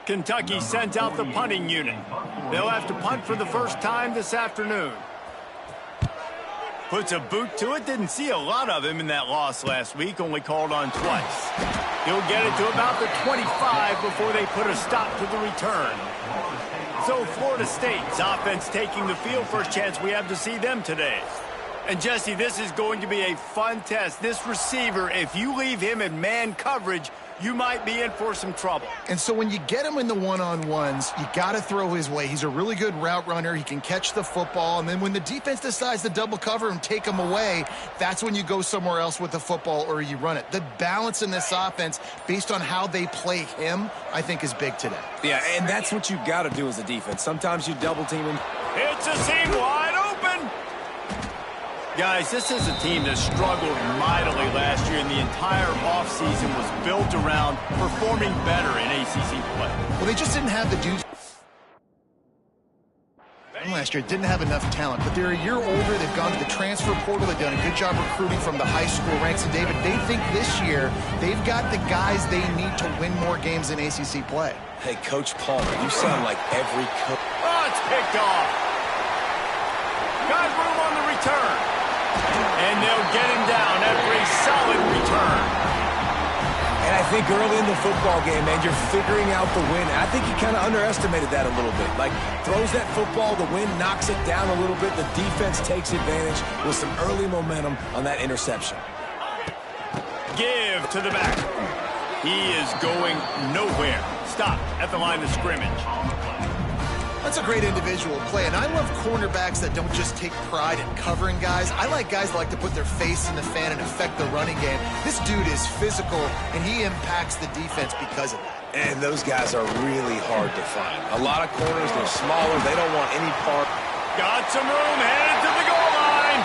Kentucky sends out the punting unit. They'll have to punt for the first time this afternoon. Puts a boot to it. Didn't see a lot of him in that loss last week. Only called on twice. He'll get it to about the 25 before they put a stop to the return. So Florida State's offense taking the field. First chance we have to see them today. And Jesse, this is going to be a fun test. This receiver, if you leave him in man coverage, you might be in for some trouble. And so when you get him in the one-on-ones, you got to throw his way. He's a really good route runner. He can catch the football. And then when the defense decides to double cover and take him away, that's when you go somewhere else with the football or you run it. The balance in this offense, based on how they play him, I think is big today. Yeah, and that's what you got to do as a defense. Sometimes you double team him. It's a seam wide open. Guys, this is a team that struggled mightily last year, and the entire offseason was built around performing better in ACC play. Well, they just didn't have the dudes last year. Didn't have enough talent, but they're a year older. They've gone to the transfer portal. They've done a good job recruiting from the high school ranks. And, David, they think this year they've got the guys they need to win more games in ACC play. Hey, Coach Palmer, you sound like every coach. Oh, it's picked off. Got room on the return. And they'll get him down after a solid return. And I think early in the football game, man, you're figuring out the win. I think he kind of underestimated that a little bit. Like, throws that football, the wind knocks it down a little bit. The defense takes advantage with some early momentum on that interception. Give to the back. He is going nowhere. Stop at the line of scrimmage. That's a great individual play, and I love cornerbacks that don't just take pride in covering guys. I like guys that like to put their face in the fan and affect the running game. This dude is physical, and he impacts the defense because of that. And those guys are really hard to find. A lot of corners, they're smaller. They don't want any part. Got some room, headed to the goal line.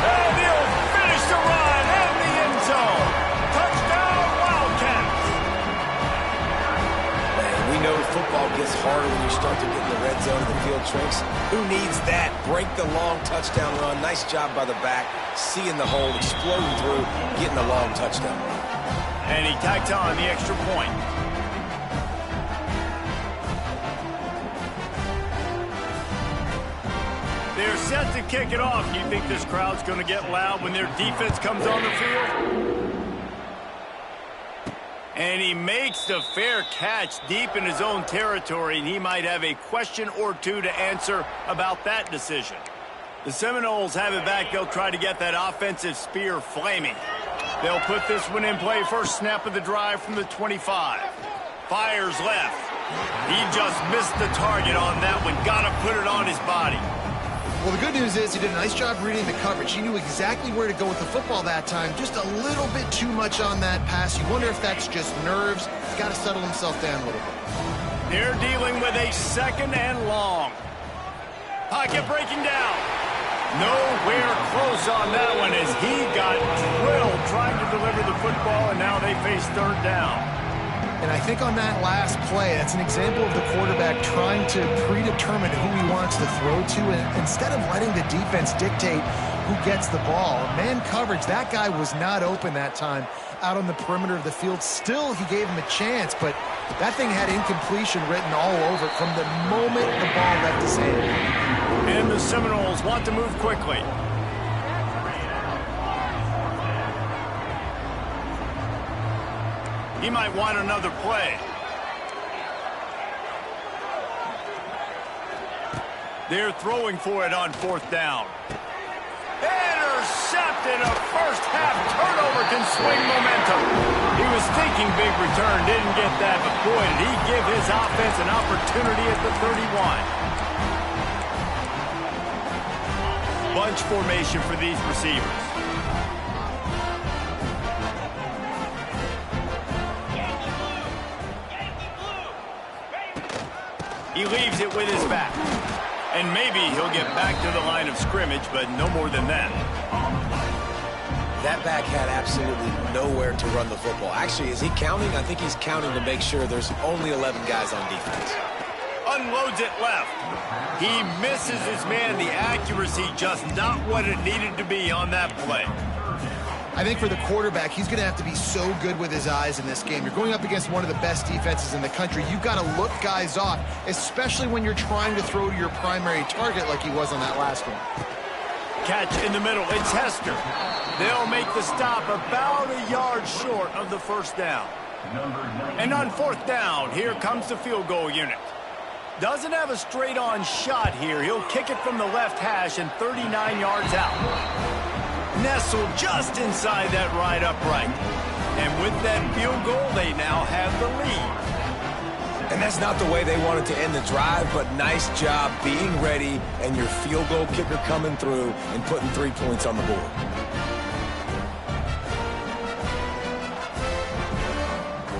And he'll finish the run in the end zone. Touchdown, Wildcats. We know football gets harder when you start to get in the red zone and the field shrinks. Who needs that? Break the long touchdown run. Nice job by the back. Seeing the hole, exploding through, getting the long touchdown run. And he tacked on the extra point. They're set to kick it off. Do you think this crowd's going to get loud when their defense comes on the field? And he makes the fair catch deep in his own territory, and he might have a question or two to answer about that decision. The Seminoles have it back. They'll try to get that offensive spear flaming. They'll put this one in play. First snap of the drive from the 25. Fires left. He just missed the target on that one. Got to put it on his body. Well, the good news is he did a nice job reading the coverage. He knew exactly where to go with the football that time. Just a little bit too much on that pass. You wonder if that's just nerves. He's got to settle himself down a little bit. They're dealing with a second and long. Pocket breaking down. Nowhere close on that one as he got drilled trying to deliver the football, and now they face third down. And I think on that last play, that's an example of the quarterback trying to predetermine who he wants to throw to, and instead of letting the defense dictate who gets the ball. Man coverage, that guy was not open that time out on the perimeter of the field. Still, he gave him a chance, but that thing had incompletion written all over it from the moment the ball left his hand. And the Seminoles want to move quickly. He might want another play. They're throwing for it on fourth down. Intercepted. A first-half turnover can swing momentum. He was thinking big return, didn't get that, but boy, did he give his offense an opportunity at the 31. Bunch formation for these receivers. He leaves it with his back. And maybe he'll get back to the line of scrimmage, but no more than that. That back had absolutely nowhere to run the football. Actually, is he counting? I think he's counting to make sure there's only 11 guys on defense. Unloads it left. He misses his man. The accuracy just not what it needed to be on that play. I think for the quarterback, he's going to have to be so good with his eyes in this game. You're going up against one of the best defenses in the country. You've got to look guys off, especially when you're trying to throw to your primary target like he was on that last one. Catch in the middle. It's Hester. They'll make the stop about a yard short of the first down. And on fourth down, here comes the field goal unit. Doesn't have a straight-on shot here. He'll kick it from the left hash and 39 yards out. Nestled just inside that right upright. And with that field goal, they now have the lead. And that's not the way they wanted to end the drive, but nice job being ready and your field goal kicker coming through and putting 3 points on the board.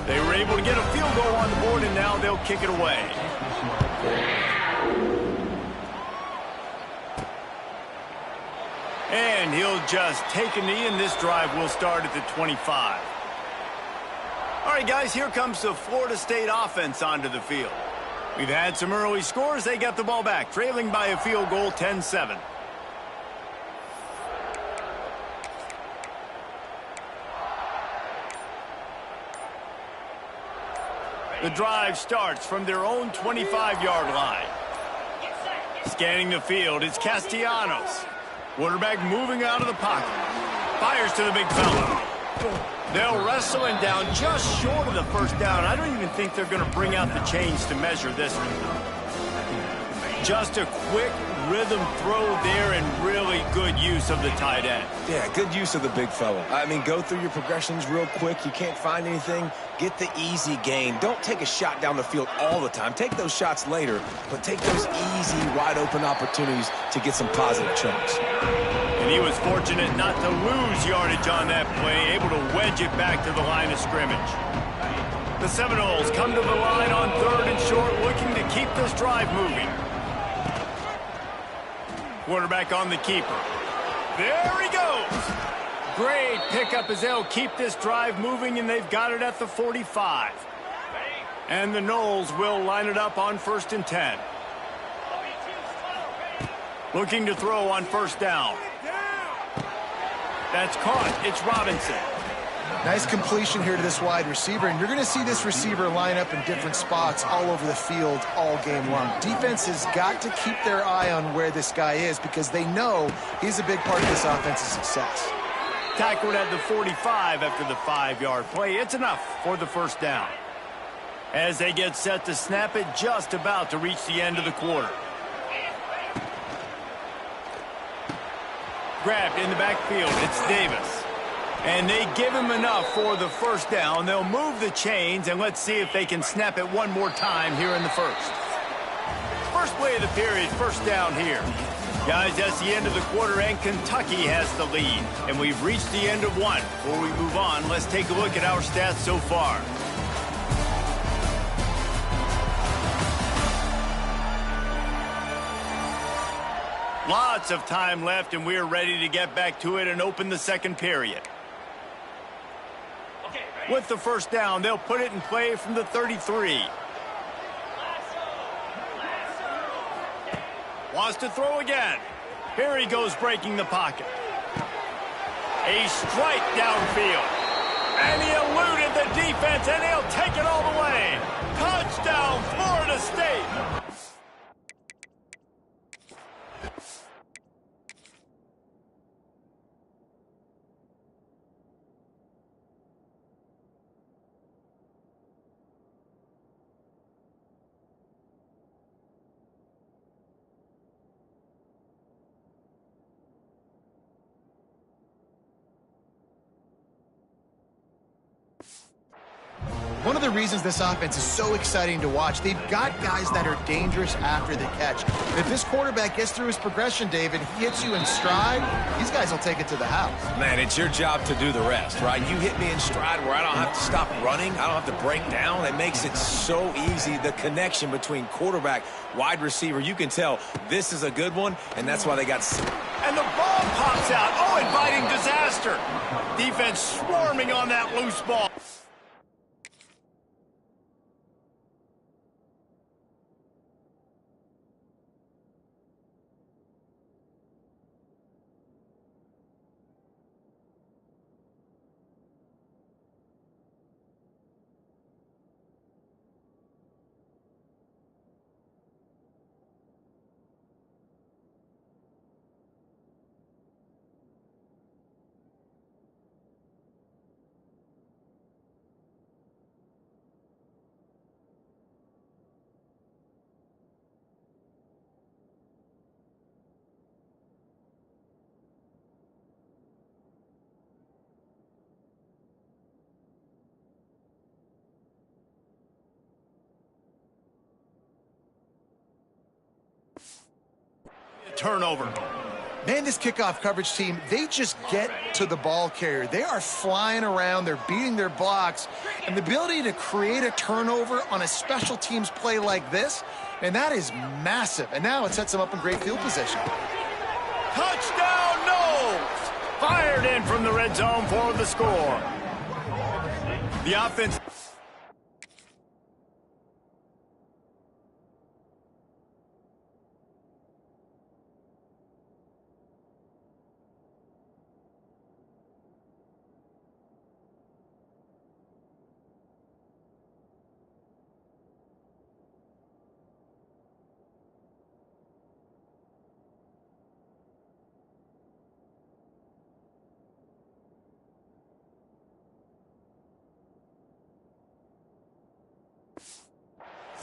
They were able to get a field goal on the board, and now they'll kick it away. And he'll just take a knee, and this drive will start at the 25. All right, guys, here comes the Florida State offense onto the field. We've had some early scores. They got the ball back, trailing by a field goal, 10-7. The drive starts from their own 25-yard line. Scanning the field, it's Castellanos. Quarterback moving out of the pocket. Fires to the big fella. They'll wrestle him down just short of the first down. I don't even think they're going to bring out the chains to measure this one. Just a quick rhythm throw there and really good use of the tight end. Yeah, good use of the big fella. I mean, go through your progressions real quick. You can't find anything. Get the easy gain. Don't take a shot down the field all the time. Take those shots later, but take those easy, wide-open opportunities to get some positive chunks. And he was fortunate not to lose yardage on that play, able to wedge it back to the line of scrimmage. The Seminoles come to the line on third and short, looking to keep this drive moving. Quarterback on the keeper. There he goes. Great pickup as they'll keep this drive moving, and they've got it at the 45. And the Noles will line it up on 1st and 10. Looking to throw on first down. That's caught. It's Robinson. Nice completion here to this wide receiver, and you're going to see this receiver line up in different spots all over the field all game long. Defense has got to keep their eye on where this guy is because they know he's a big part of this offense's success. Tackled at the 45 after the 5-yard play. It's enough for the first down. As they get set to snap it, just about to reach the end of the quarter. Grabbed in the backfield. It's Davis. And they give him enough for the first down. They'll move the chains, and let's see if they can snap it one more time here in the first. First play of the period, first down here. Guys, that's the end of the quarter, and Kentucky has the lead. And we've reached the end of one. Before we move on, let's take a look at our stats so far. Lots of time left, and we're ready to get back to it and open the second period. With the first down, they'll put it in play from the 33. Wants to throw again. Here he goes breaking the pocket. A strike downfield. And he eluded the defense, and he'll take it all the way. Touchdown, Florida State. One of the reasons this offense is so exciting to watch, they've got guys that are dangerous after the catch. If this quarterback gets through his progression, David, he hits you in stride, these guys will take it to the house. Man, it's your job to do the rest, right? You hit me in stride where I don't have to stop running. I don't have to break down. It makes it so easy, the connection between quarterback, wide receiver. You can tell this is a good one, and that's why they got... And the ball pops out. Oh, inviting disaster. Defense swarming on that loose ball. turnover. Man, this kickoff coverage team, they just get to the ball carrier. They are flying around. They're beating their blocks. And the ability to create a turnover on a special teams play like this, and that is massive. And now it sets them up in great field position. Touchdown, Noles! Fired in from the red zone for the score. The offense...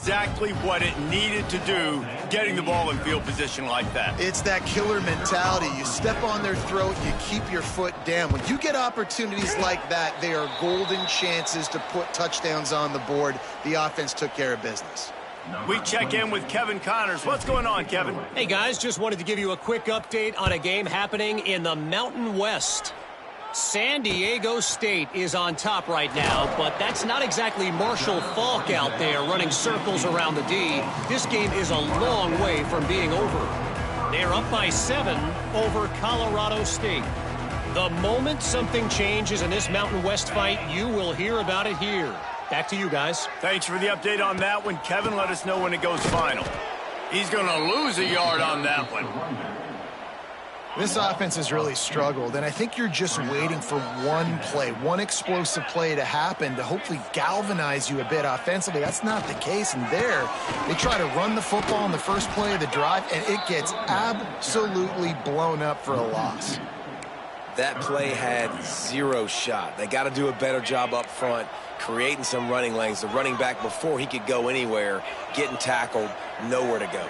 Exactly what it needed to do, getting the ball in field position like that. It's that killer mentality. You step on their throat, you keep your foot down. When you get opportunities like that, they are golden chances to put touchdowns on the board. The offense took care of business. We check in with Kevin Connors. What's going on, Kevin? Hey, guys, just wanted to give you a quick update on a game happening in the Mountain West. San Diego State is on top right now, but that's not exactly Marshall Faulk out there running circles around the D. This game is a long way from being over. They're up by 7 over Colorado State. The moment something changes in this Mountain West fight, you will hear about it here. Back to you guys. Thanks for the update on that one. Kevin, let us know when it goes final. He's going to lose a yard on that one. This offense has really struggled, and I think you're just waiting for one play, one explosive play to happen to hopefully galvanize you a bit offensively. That's not the case, and there, they try to run the football in the first play of the drive, and it gets absolutely blown up for a loss. That play had 0 shot. They got to do a better job up front, creating some running lanes. The running back, before he could go anywhere, getting tackled, nowhere to go.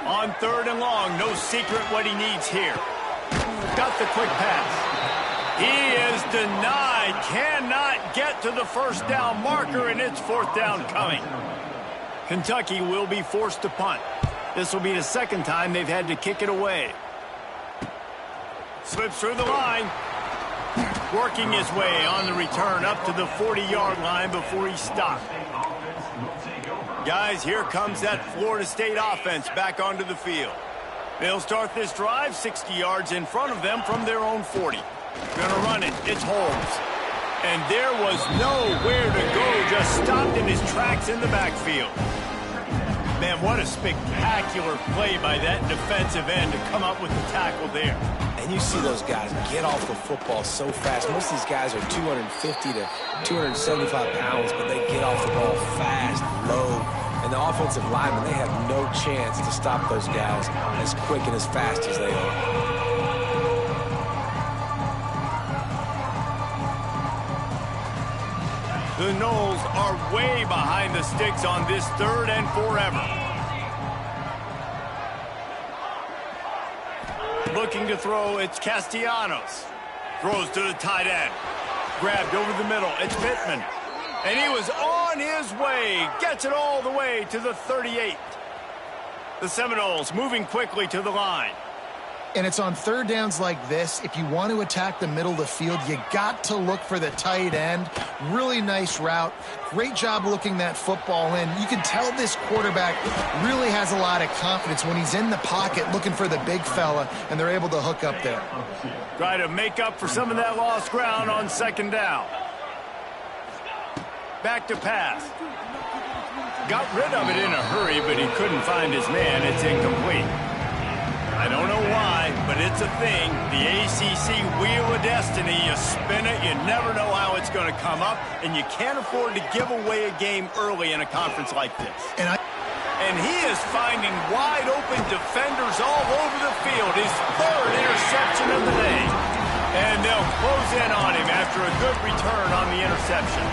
On 3rd and long, no secret what he needs here. Got the quick pass. He is denied. Cannot get to the first down marker, and it's 4th down coming. Kentucky will be forced to punt. This will be the 2nd time they've had to kick it away. Slips through the line. Working his way on the return up to the 40-yard line before he stopped. Guys, here comes that Florida State offense back onto the field. They'll start this drive 60 yards in front of them from their own 40. Gonna run it. It's Holmes. And there was nowhere to go, just stopped in his tracks in the backfield. Man, what a spectacular play by that defensive end to come up with the tackle there. And you see those guys get off the football so fast. Most of these guys are 250 to 275 pounds, but they get off the ball fast, low. And the offensive linemen, they have no chance to stop those guys as quick and as fast as they are. The Noles are way behind the sticks on this 3rd and forever. Looking to throw, it's Castellanos. Throws to the tight end. Grabbed over the middle, it's Pittman. And he was on his way. Gets it all the way to the 38. The Seminoles moving quickly to the line. And it's on 3rd downs like this. If you want to attack the middle of the field, you got to look for the tight end. Really nice route. Great job looking that football in. You can tell this quarterback really has a lot of confidence when he's in the pocket looking for the big fella, and they're able to hook up there. Try to make up for some of that lost ground on 2nd down. Back to pass. Got rid of it in a hurry, but he couldn't find his man. It's incomplete. I don't know why, but it's a thing. The ACC Wheel of Destiny, you spin it, you never know how it's going to come up, and you can't afford to give away a game early in a conference like this. And he is finding wide-open defenders all over the field. His 3rd interception of the day. And they'll close in on him after a good return on the interception.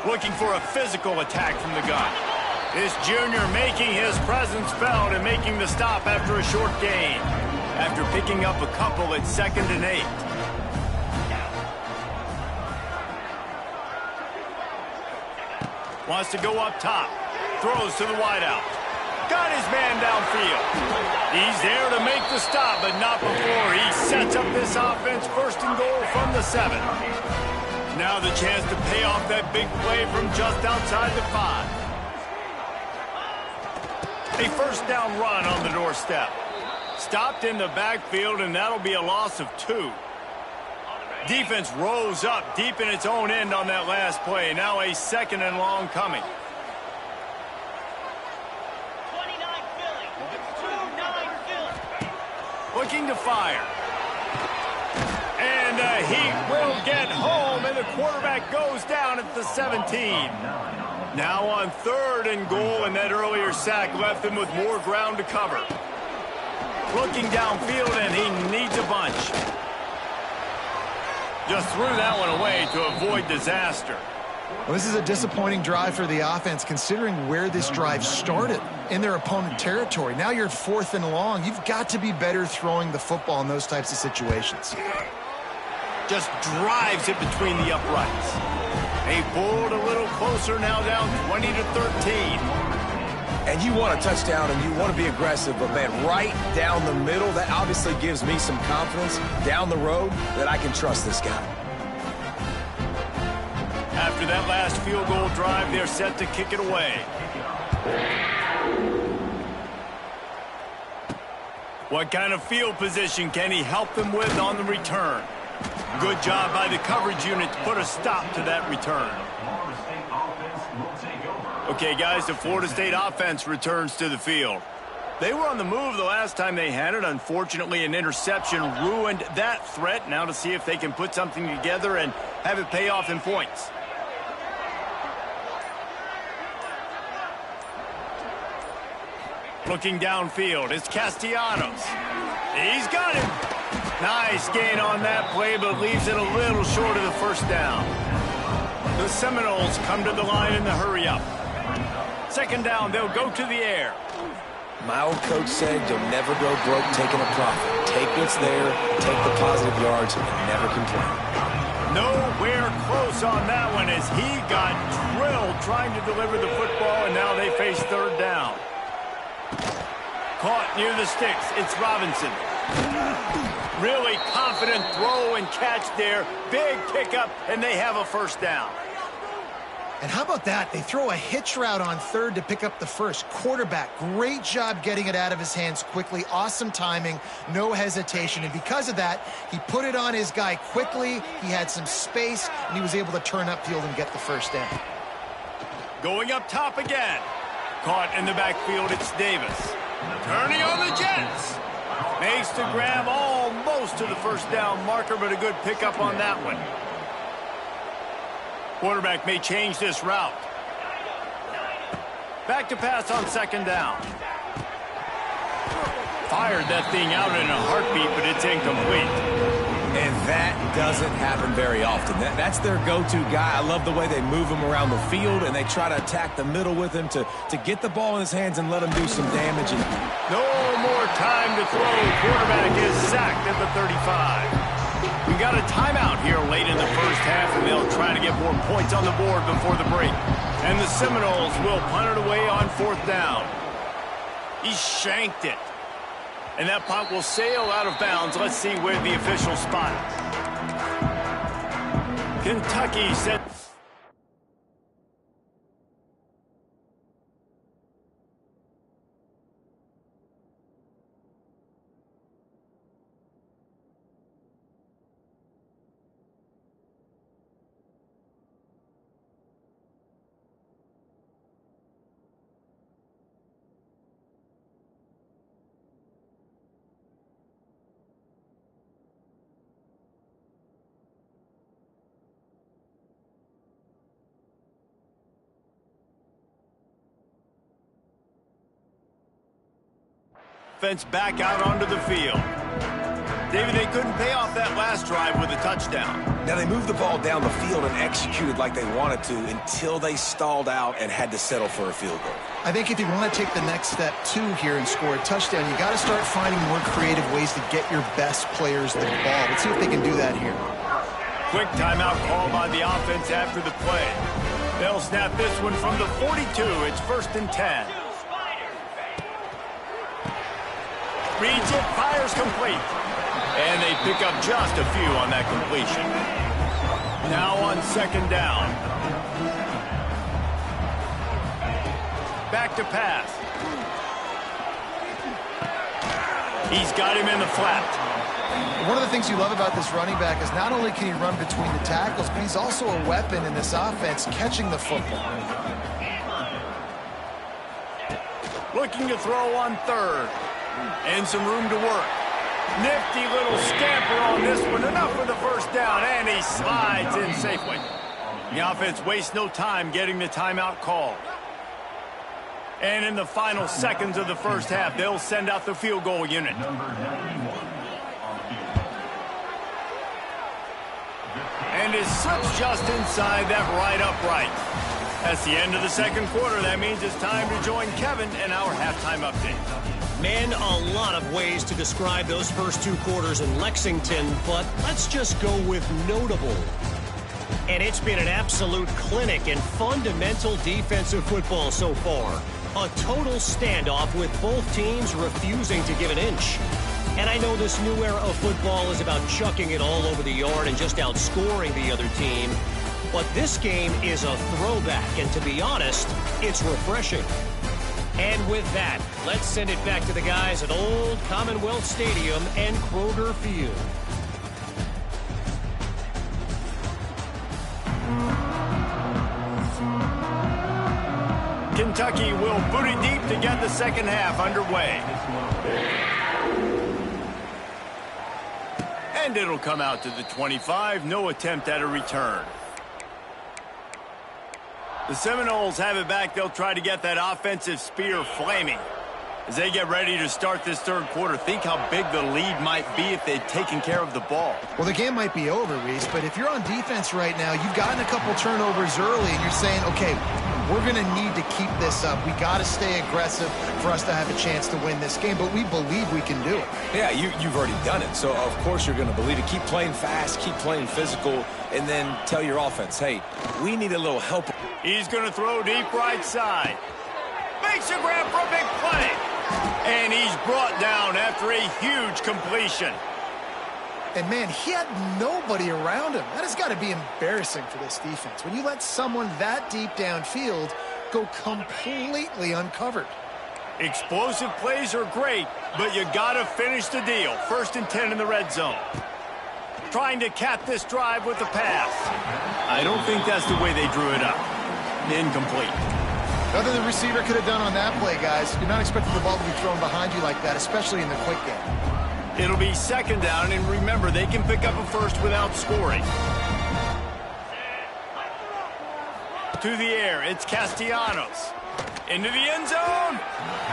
Looking for a physical attack from the gun. This junior making his presence felt and making the stop after a short gain. After picking up a couple at 2nd and 8. Wants to go up top. Throws to the wideout. Got his man downfield. He's there to make the stop, but not before he sets up this offense. First and goal from the 7. Now the chance to pay off that big play from just outside the 5. A first down run on the doorstep. Stopped in the backfield, and that'll be a loss of 2. Defense rose up deep in its own end on that last play. Now a second and long coming. 29 Philly. 2-9 Philly. Looking to fire. And he will get home, and the quarterback goes down at the 17. Now on 3rd and goal, and that earlier sack left him with more ground to cover. Looking downfield, and he needs a bunch. Just threw that one away to avoid disaster. Well, this is a disappointing drive for the offense, considering where this drive started, in their opponent territory. Now you're 4th and long. You've got to be better throwing the football in those types of situations. Just drives it between the uprights. They pulled a little closer, now down 20-13. And you want a touchdown and you want to be aggressive, but man, right down the middle, that obviously gives me some confidence down the road that I can trust this guy. After that last field goal drive, they're set to kick it away. What kind of field position can he help them with on the return? Good job by the coverage unit to put a stop to that return. Okay, guys, the Florida State offense returns to the field. They were on the move the last time they had it. Unfortunately, an interception ruined that threat. Now to see if they can put something together and have it pay off in points. Looking downfield, it's Castellanos. He's got him. Nice gain on that play, but leaves it a little short of the first down. The Seminoles come to the line in the hurry-up. 2nd down, they'll go to the air. My old coach said you'll never go broke taking a profit. Take what's there, take the positive yards, and never complain. Nowhere close on that one as he got drilled trying to deliver the football, and now they face 3rd down. Caught near the sticks. It's Robinson. Really confident throw and catch there. Big pickup, and they have a first down. And how about that? They throw a hitch route on 3rd to pick up the first. Quarterback, great job getting it out of his hands quickly. Awesome timing, no hesitation. And because of that, he put it on his guy quickly. He had some space, and he was able to turn upfield and get the first down. Going up top again. Caught in the backfield, it's Davis. Turning on the Jets. Makes the grab almost to the first down marker, but a good pickup on that one. Quarterback may change this route. Back to pass on 2nd down. Fired that thing out in a heartbeat, but it's incomplete. And that doesn't happen very often. That's their go-to guy. I love the way they move him around the field, and they try to attack the middle with him to get the ball in his hands and let him do some damage. And no more time to throw. Quarterback is sacked at the 35. We got a timeout here late in the first half, and they'll try to get more points on the board before the break. And the Seminoles will punt it away on 4th down. He shanked it. And that punt will sail out of bounds. Let's see where the official spot it. Kentucky set. Offense back out onto the field. David, they couldn't pay off that last drive with a touchdown. now they moved the ball down the field and executed like they wanted to until they stalled out and had to settle for a field goal. I think if you want to take the next step, too, here and score a touchdown, you got to start finding more creative ways to get your best players the ball. Let's see if they can do that here. Quick timeout call by the offense after the play. They'll snap this one from the 42. It's 1st and 10. Reads it, fires complete. And they pick up just a few on that completion. Now on 2nd down. Back to pass. He's got him in the flat. One of the things you love about this running back is not only can he run between the tackles, but he's also a weapon in this offense catching the football. Looking to throw on 3rd. And some room to work. Nifty little scamper on this one. Enough for the 1st down, and he slides in safely. The offense wastes no time getting the timeout called. And in the final seconds of the 1st half, they'll send out the field goal unit. And it slips just inside that right upright. That's the end of the 2nd quarter. That means it's time to join Kevin in our halftime update. Man, a lot of ways to describe those first 2 quarters in Lexington, but let's just go with notable. And it's been an absolute clinic in fundamental defensive football so far. A total standoff with both teams refusing to give an inch. And I know this new era of football is about chucking it all over the yard and just outscoring the other team. But this game is a throwback, and to be honest, it's refreshing. And with that, let's send it back to the guys at Old Commonwealth Stadium and Kroger Field. Kentucky will boot it deep to get the 2nd half underway. And it'll come out to the 25. No attempt at a return. The Seminoles have it back. They'll try to get that offensive spear flaming. As they get ready to start this 3rd quarter, think how big the lead might be if they'd taken care of the ball. Well, the game might be over, Reese, but if you're on defense right now, you've gotten a couple turnovers early, and you're saying, okay, we're going to need to keep this up. We got to stay aggressive for us to have a chance to win this game, but we believe we can do it. Yeah, you've already done it, so of course you're going to believe it. Keep playing fast, keep playing physical, and then tell your offense, hey, we need a little help. He's going to throw deep right side. Makes a grab for a big play. And he's brought down after a huge completion. And, man, he had nobody around him. That has got to be embarrassing for this defense. When you let someone that deep downfield go completely uncovered. Explosive plays are great, but you got to finish the deal. 1st and 10 in the red zone. Trying to cap this drive with the pass. I don't think that's the way they drew it up. Incomplete. Nothing the receiver could have done on that play, guys. You're not expecting the ball to be thrown behind you like that, especially in the quick game. It'll be 2nd down, and remember, they can pick up a 1st without scoring. To the air, it's Castellanos. Into the end zone.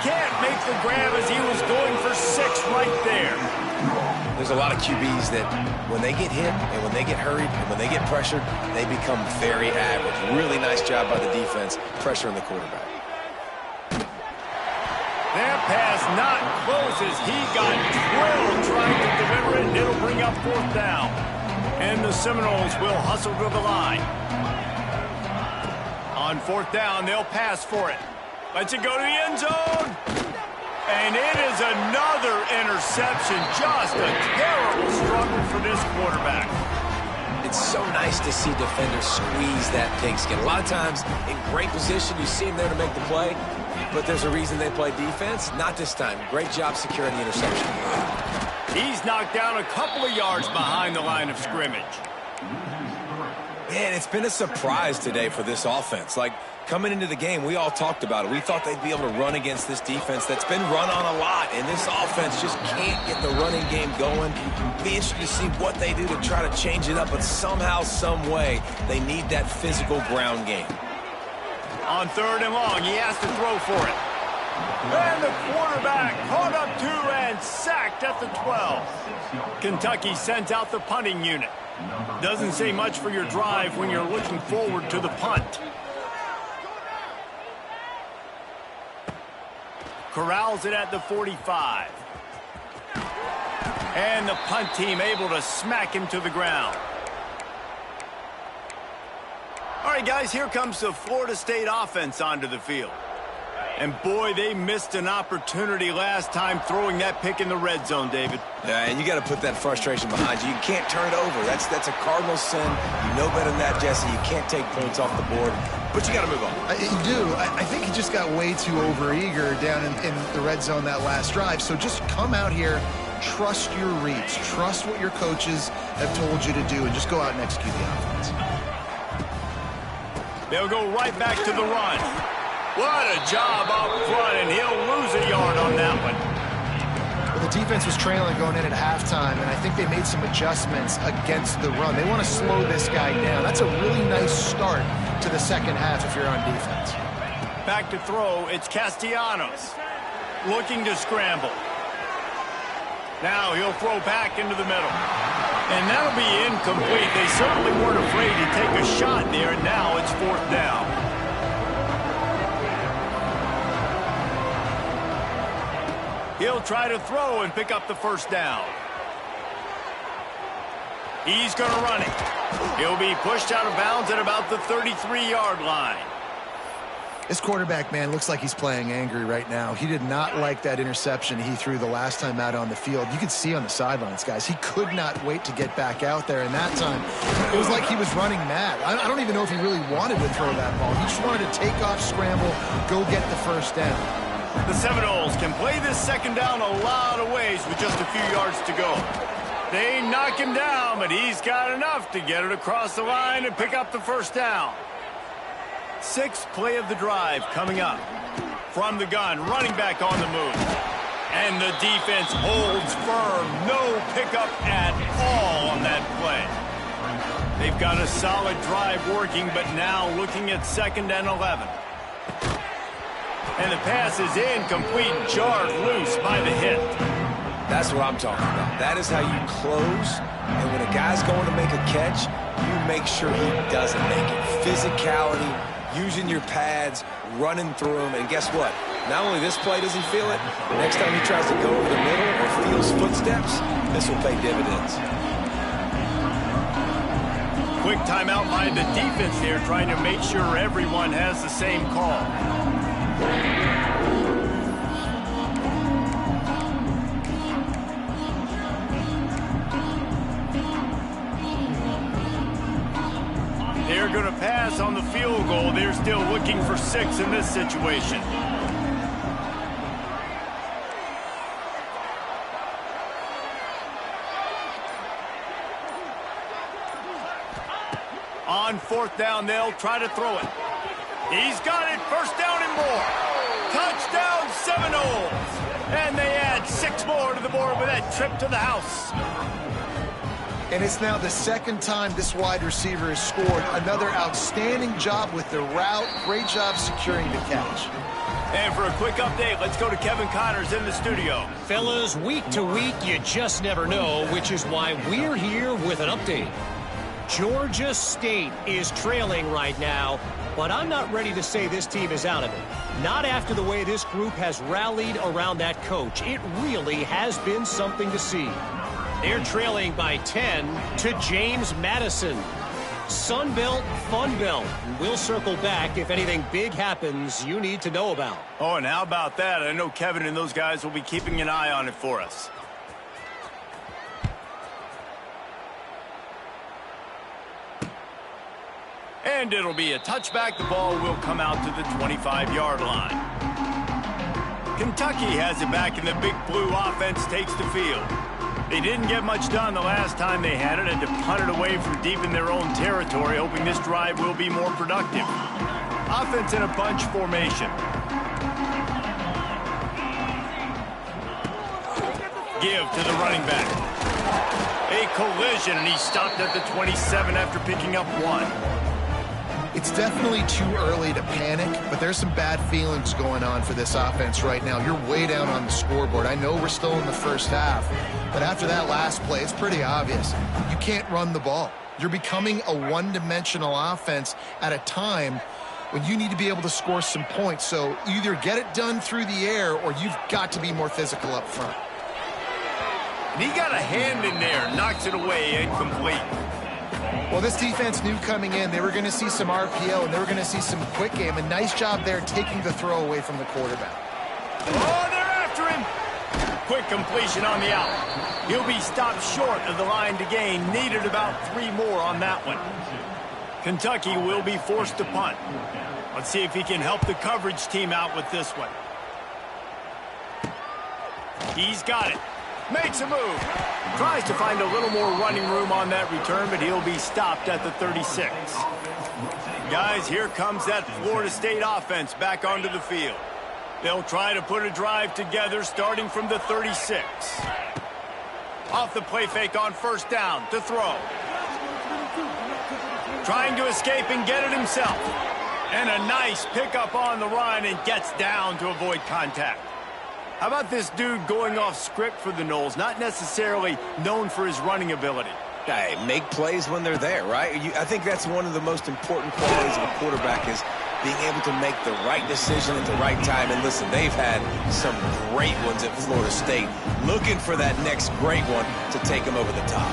Can't make the grab as he was going for 6 right there. There's a lot of QBs that when they get hit and when they get hurried and when they get pressured, they become very average. Really nice job by the defense, pressuring the quarterback. That pass not close as he got drilled trying to deliver it, and it'll bring up 4th down. And the Seminoles will hustle to the line. On 4th down, they'll pass for it. Lets it go to the end zone. And it is another interception. Just a terrible struggle for this quarterback. It's so nice to see defenders squeeze that pigskin. A lot of times, in great position, you see them there to make the play, but there's a reason they play defense. Not this time. Great job securing the interception. He's knocked down a couple of yards behind the line of scrimmage. Man, it's been a surprise today for this offense. Like, coming into the game, we all talked about it. We thought they'd be able to run against this defense that's been run on a lot, and this offense just can't get the running game going. Be interested to see what they do to try to change it up, but somehow, some way, they need that physical ground game. On 3rd and long, he has to throw for it. And the quarterback caught up to and sacked at the 12. Kentucky sends out the punting unit. Doesn't say much for your drive when you're looking forward to the punt. Corrals it at the 45. And the punt team able to smack him to the ground. All right, right, guys, here comes the Florida State offense onto the field. And, boy, they missed an opportunity last time throwing that pick in the red zone, David. Yeah, and you got to put that frustration behind you. You can't turn it over. That's a cardinal sin. You know better than that, Jesse. You can't take points off the board, but you got to move on. You do. I think he just got way too overeager down in the red zone that last drive. So just come out here, trust your reads, trust what your coaches have told you to do, and just go out and execute the offense. They'll go right back to the run. What a job up front, and he'll lose a yard on that one. Well, the defense was trailing going in at halftime, and I think they made some adjustments against the run. They want to slow this guy down. That's a really nice start to the second half if you're on defense. Back to throw, it's Castellanos. Looking to scramble. Now he'll throw back into the middle. And that'll be incomplete. They certainly weren't afraid to take a shot there, and now it's 4th down. He'll try to throw and pick up the 1st down. He's going to run it. He'll be pushed out of bounds at about the 33-yard line. This quarterback, man, looks like he's playing angry right now. He did not like that interception he threw the last time out on the field. You could see on the sidelines, guys, he could not wait to get back out there. And that time, it was like he was running mad. I don't even know if he really wanted to throw that ball. He just wanted to take off, scramble, go get the 1st down. The Seminoles can play this 2nd down a lot of ways with just a few yards to go. They knock him down, but he's got enough to get it across the line and pick up the 1st down. 6th play of the drive coming up. From the gun, running back on the move. And the defense holds firm. No pickup at all on that play. They've got a solid drive working, but now looking at 2nd and 11. And the pass is incomplete, jarred loose by the hit. That's what I'm talking about. That is how you close. And when a guy's going to make a catch, you make sure he doesn't make it. Physicality, using your pads, running through them. And guess what? Not only this play does he feel it, next time he tries to go over the middle or feels footsteps, this will pay dividends. Quick timeout by the defense here, trying to make sure everyone has the same call. They're going to pass on the field goal. They're still looking for 6 in this situation. On 4th down, they'll try to throw it. He's got it, 1st down and more. Touchdown Seminoles. And they add 6 more to the board with that trip to the house. And it's now the 2nd time this wide receiver has scored. Another outstanding job with the route. Great job securing the catch. And for a quick update, let's go to Kevin Connors in the studio. Fellas, week to week, you just never know, which is why we're here with an update. Georgia State is trailing right now, but I'm not ready to say this team is out of it. Not after the way this group has rallied around that coach. It really has been something to see. They're trailing by 10 to James Madison. Sunbelt, Funbelt. We'll circle back if anything big happens you need to know about. Oh, and how about that? I know Kevin and those guys will be keeping an eye on it for us. And it'll be a touchback. The ball will come out to the 25-yard line. Kentucky has it back, and the Big Blue offense takes the field. They didn't get much done the last time they had it, and to punt it away from deep in their own territory, hoping this drive will be more productive. Offense in a bunch formation. Give to the running back. A collision, and he stopped at the 27 after picking up 1. It's definitely too early to panic, but there's some bad feelings going on for this offense right now. You're way down on the scoreboard. I know we're still in the 1st half, but after that last play, it's pretty obvious. You can't run the ball. You're becoming a one-dimensional offense at a time when you need to be able to score some points. So either get it done through the air or you've got to be more physical up front. And he got a hand in there, knocks it away, incomplete. Well, this defense knew coming in they were going to see some RPO and they were going to see some quick game. A nice job there taking the throw away from the quarterback. Oh, they're after him. Quick completion on the out. He'll be stopped short of the line to gain. Needed about 3 more on that one. Kentucky will be forced to punt. Let's see if he can help the coverage team out with this one. He's got it. Makes a move. Tries to find a little more running room on that return, but he'll be stopped at the 36. Guys, here comes that Florida State offense back onto the field. They'll try to put a drive together starting from the 36. Off the play fake on first down to throw. Trying to escape and get it himself. And a nice pickup on the run and gets down to avoid contact. How about this dude going off script for the Noles? Not necessarily known for his running ability. Hey, make plays when they're there, right? I think that's one of the most important qualities of a quarterback is being able to make the right decision at the right time. And listen, they've had some great ones at Florida State. Looking for that next great one to take him over the top.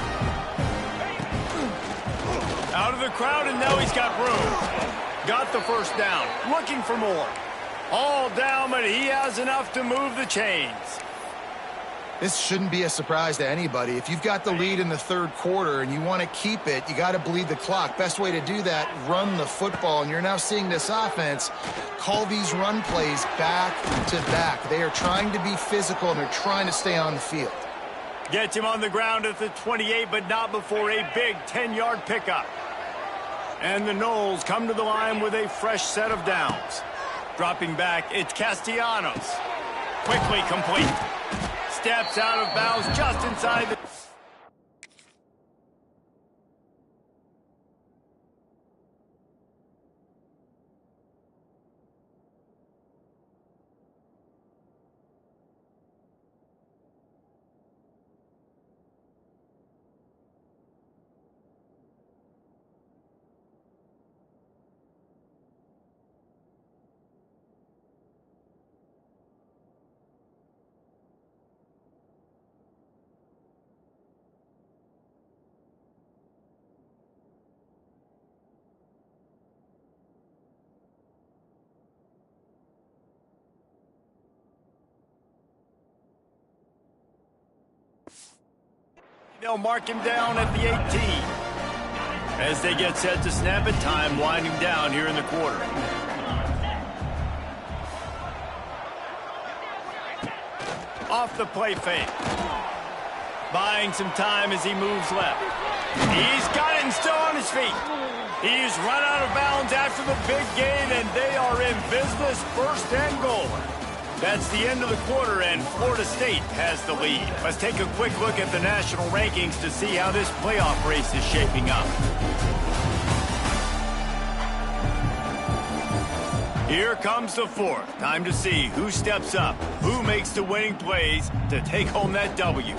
Out of the crowd, and now he's got room. Got the first down. Looking for more. All down, but he has enough to move the chains. This shouldn't be a surprise to anybody. If you've got the lead in the third quarter and you want to keep it, you got to bleed the clock. Best way to do that, run the football. And you're now seeing this offense call these run plays back to back. They are trying to be physical, and they're trying to stay on the field. Gets him on the ground at the 28, but not before a big 10-yard pickup. And the Noles come to the line with a fresh set of downs. Dropping back, it's Castellanos. Quickly complete. Steps out of bounds just inside the... They'll mark him down at the 18. As they get set to snap it, time winding down here in the quarter. Off the play fake. Buying some time as he moves left. He's got it and still on his feet. He's run out of bounds after the big gain, and they are in business, first and goal. That's the end of the quarter, and Florida State has the lead. Let's take a quick look at the national rankings to see how this playoff race is shaping up. Here comes the fourth. Time to see who steps up, who makes the winning plays to take home that W.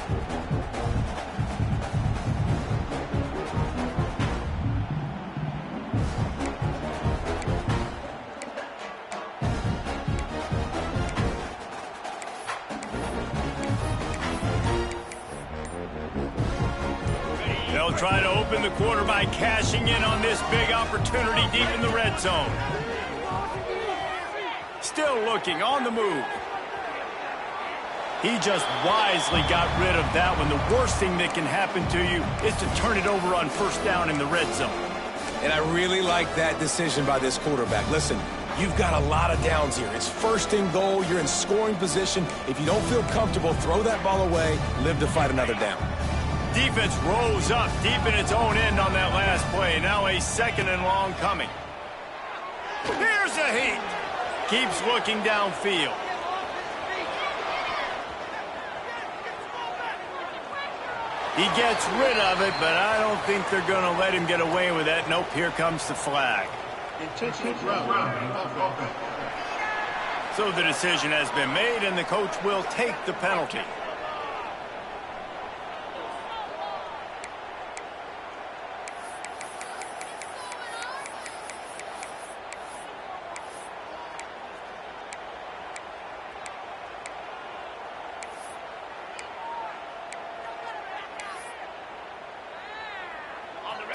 They'll try to open the quarter by cashing in on this big opportunity deep in the red zone. Still looking on the move. He just wisely got rid of that one. The worst thing that can happen to you is to turn it over on first down in the red zone. And I really like that decision by this quarterback. Listen, you've got a lot of downs here. It's first and goal. You're in scoring position. If you don't feel comfortable, throw that ball away. Live to fight another down. Defense rose up deep in its own end on that last play. Now a second and long coming. Here's a heat. Keeps looking downfield. He gets rid of it, but I don't think they're going to let him get away with that. Nope, here comes the flag. So the decision has been made, and the coach will take the penalty.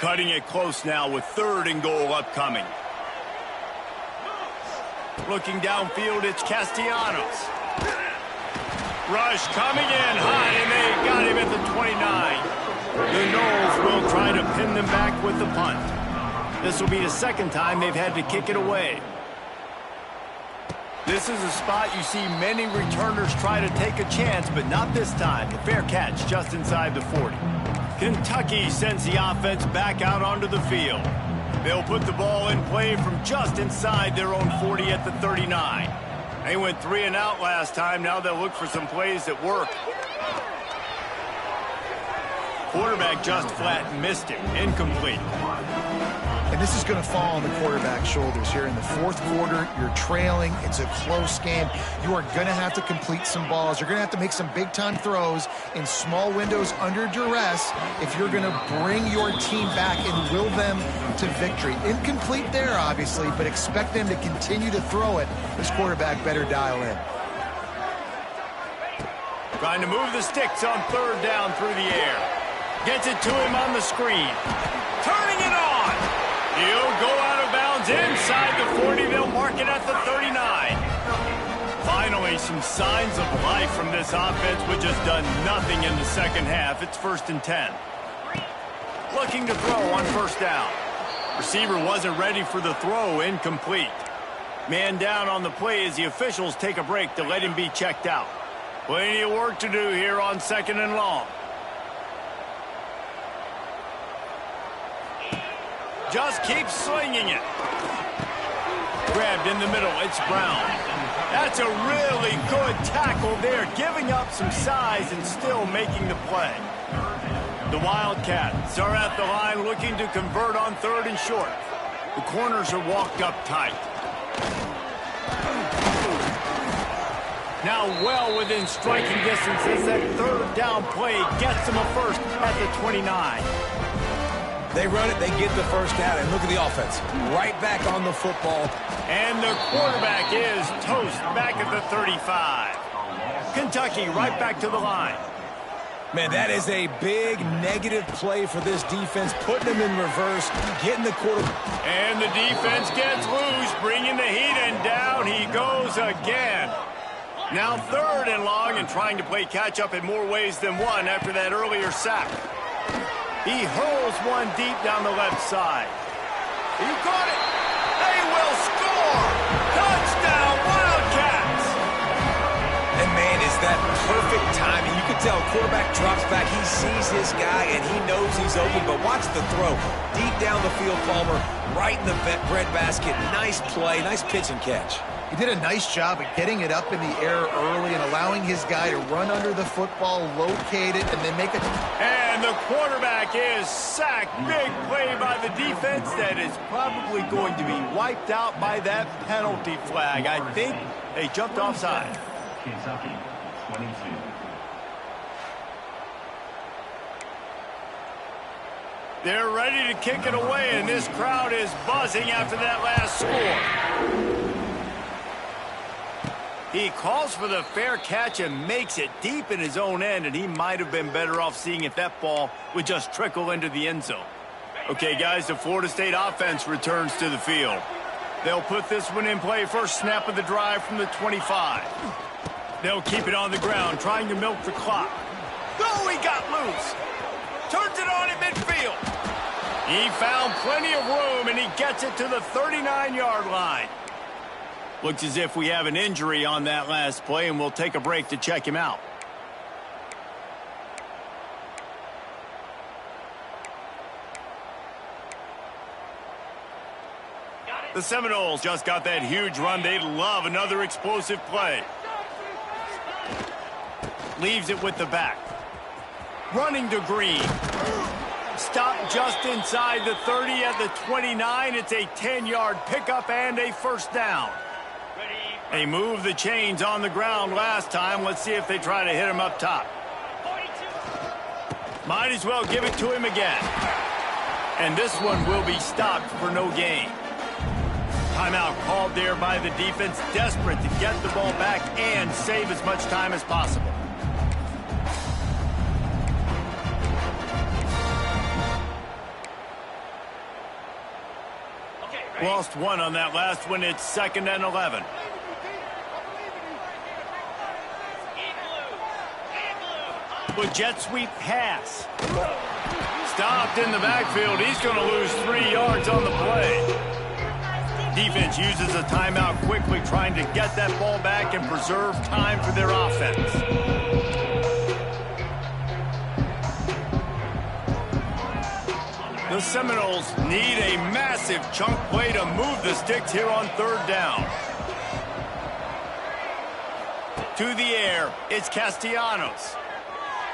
Cutting it close now with 3rd and goal upcoming. Looking downfield, it's Castellanos. Rush coming in high, and they got him at the 29. The Noles will try to pin them back with the punt. This will be the 2nd time they've had to kick it away. This is a spot you see many returners try to take a chance, but not this time. The fair catch just inside the 40. Kentucky sends the offense back out onto the field. They'll put the ball in play from just inside their own 40 at the 39. They went 3 and out last time. Now they'll look for some plays that work. Quarterback just flat missed it. Incomplete. And this is going to fall on the quarterback's shoulders here in the 4th quarter. You're trailing. It's a close game. You are going to have to complete some balls. You're going to have to make some big-time throws in small windows under duress if you're going to bring your team back and will them to victory. Incomplete there, obviously, but expect them to continue to throw it. This quarterback better dial in. Trying to move the sticks on 3rd down through the air. Gets it to him on the screen. Turning it on. He'll go out of bounds inside the 40. They'll mark it at the 39. Finally, some signs of life from this offense, which has done nothing in the 2nd half. It's 1st and 10. Looking to throw on 1st down. Receiver wasn't ready for the throw. Incomplete. Man down on the play as the officials take a break to let him be checked out. Plenty of work to do here on 2nd and long. Just keeps slinging it. Grabbed in the middle, it's Brown. That's a really good tackle there, giving up some size and still making the play. The Wildcats are at the line looking to convert on 3rd and short. The corners are walked up tight. Now well within striking distance as that 3rd down play gets them a first at the 29. They run it, they get the first down, and look at the offense. Right back on the football. And the quarterback is toast back at the 35. Kentucky right back to the line. Man, that is a big negative play for this defense, putting them in reverse, getting the quarterback. And the defense gets loose, bringing the heat, and down he goes again. Now 3rd and long, and trying to play catch-up in more ways than one after that earlier sack. He hurls one deep down the left side. He got it. They will score. Touchdown, Wildcats. And, man, is that perfect timing. You can tell quarterback drops back. He sees his guy, and he knows he's open. But watch the throw. Deep down the field, Palmer, right in the breadbasket. Nice play, nice pitch and catch. He did a nice job of getting it up in the air early and allowing his guy to run under the football, locate it, and then make it. And the quarterback is sacked. Big play by the defense that is probably going to be wiped out by that penalty flag. I think they jumped offside. Kentucky, 22. They're ready to kick it away, and this crowd is buzzing after that last score. He calls for the fair catch and makes it deep in his own end, and he might have been better off seeing if that ball would just trickle into the end zone. Okay, guys, the Florida State offense returns to the field. They'll put this one in play first snap of the drive from the 25. They'll keep it on the ground, trying to milk the clock. Oh, he got loose. Turns it on in midfield. He found plenty of room, and he gets it to the 39-yard line. Looks as if we have an injury on that last play, and we'll take a break to check him out. The Seminoles just got that huge run. They'd love another explosive play. Leaves it with the back. Running to Green. Stopped just inside the 30 at the 29. It's a 10-yard pickup and a first down. They moved the chains on the ground last time. Let's see if they try to hit him up top. Might as well give it to him again. And this one will be stopped for no gain. Timeout called there by the defense, desperate to get the ball back and save as much time as possible. Lost one on that last one. It's 2nd and 11. With jet sweep pass. Stopped in the backfield. He's going to lose 3 yards on the play. Defense uses a timeout quickly, trying to get that ball back and preserve time for their offense. The Seminoles need a massive chunk play to move the sticks here on 3rd down. To the air, it's Castellanos.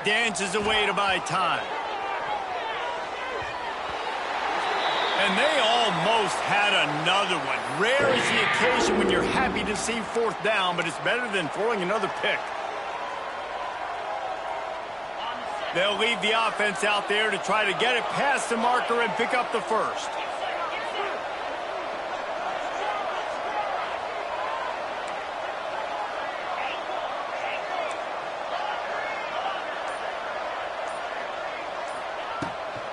Dances away to buy time. And they almost had another one. Rare is the occasion when you're happy to see 4th down, but it's better than throwing another pick. They'll leave the offense out there to try to get it past the marker and pick up the first.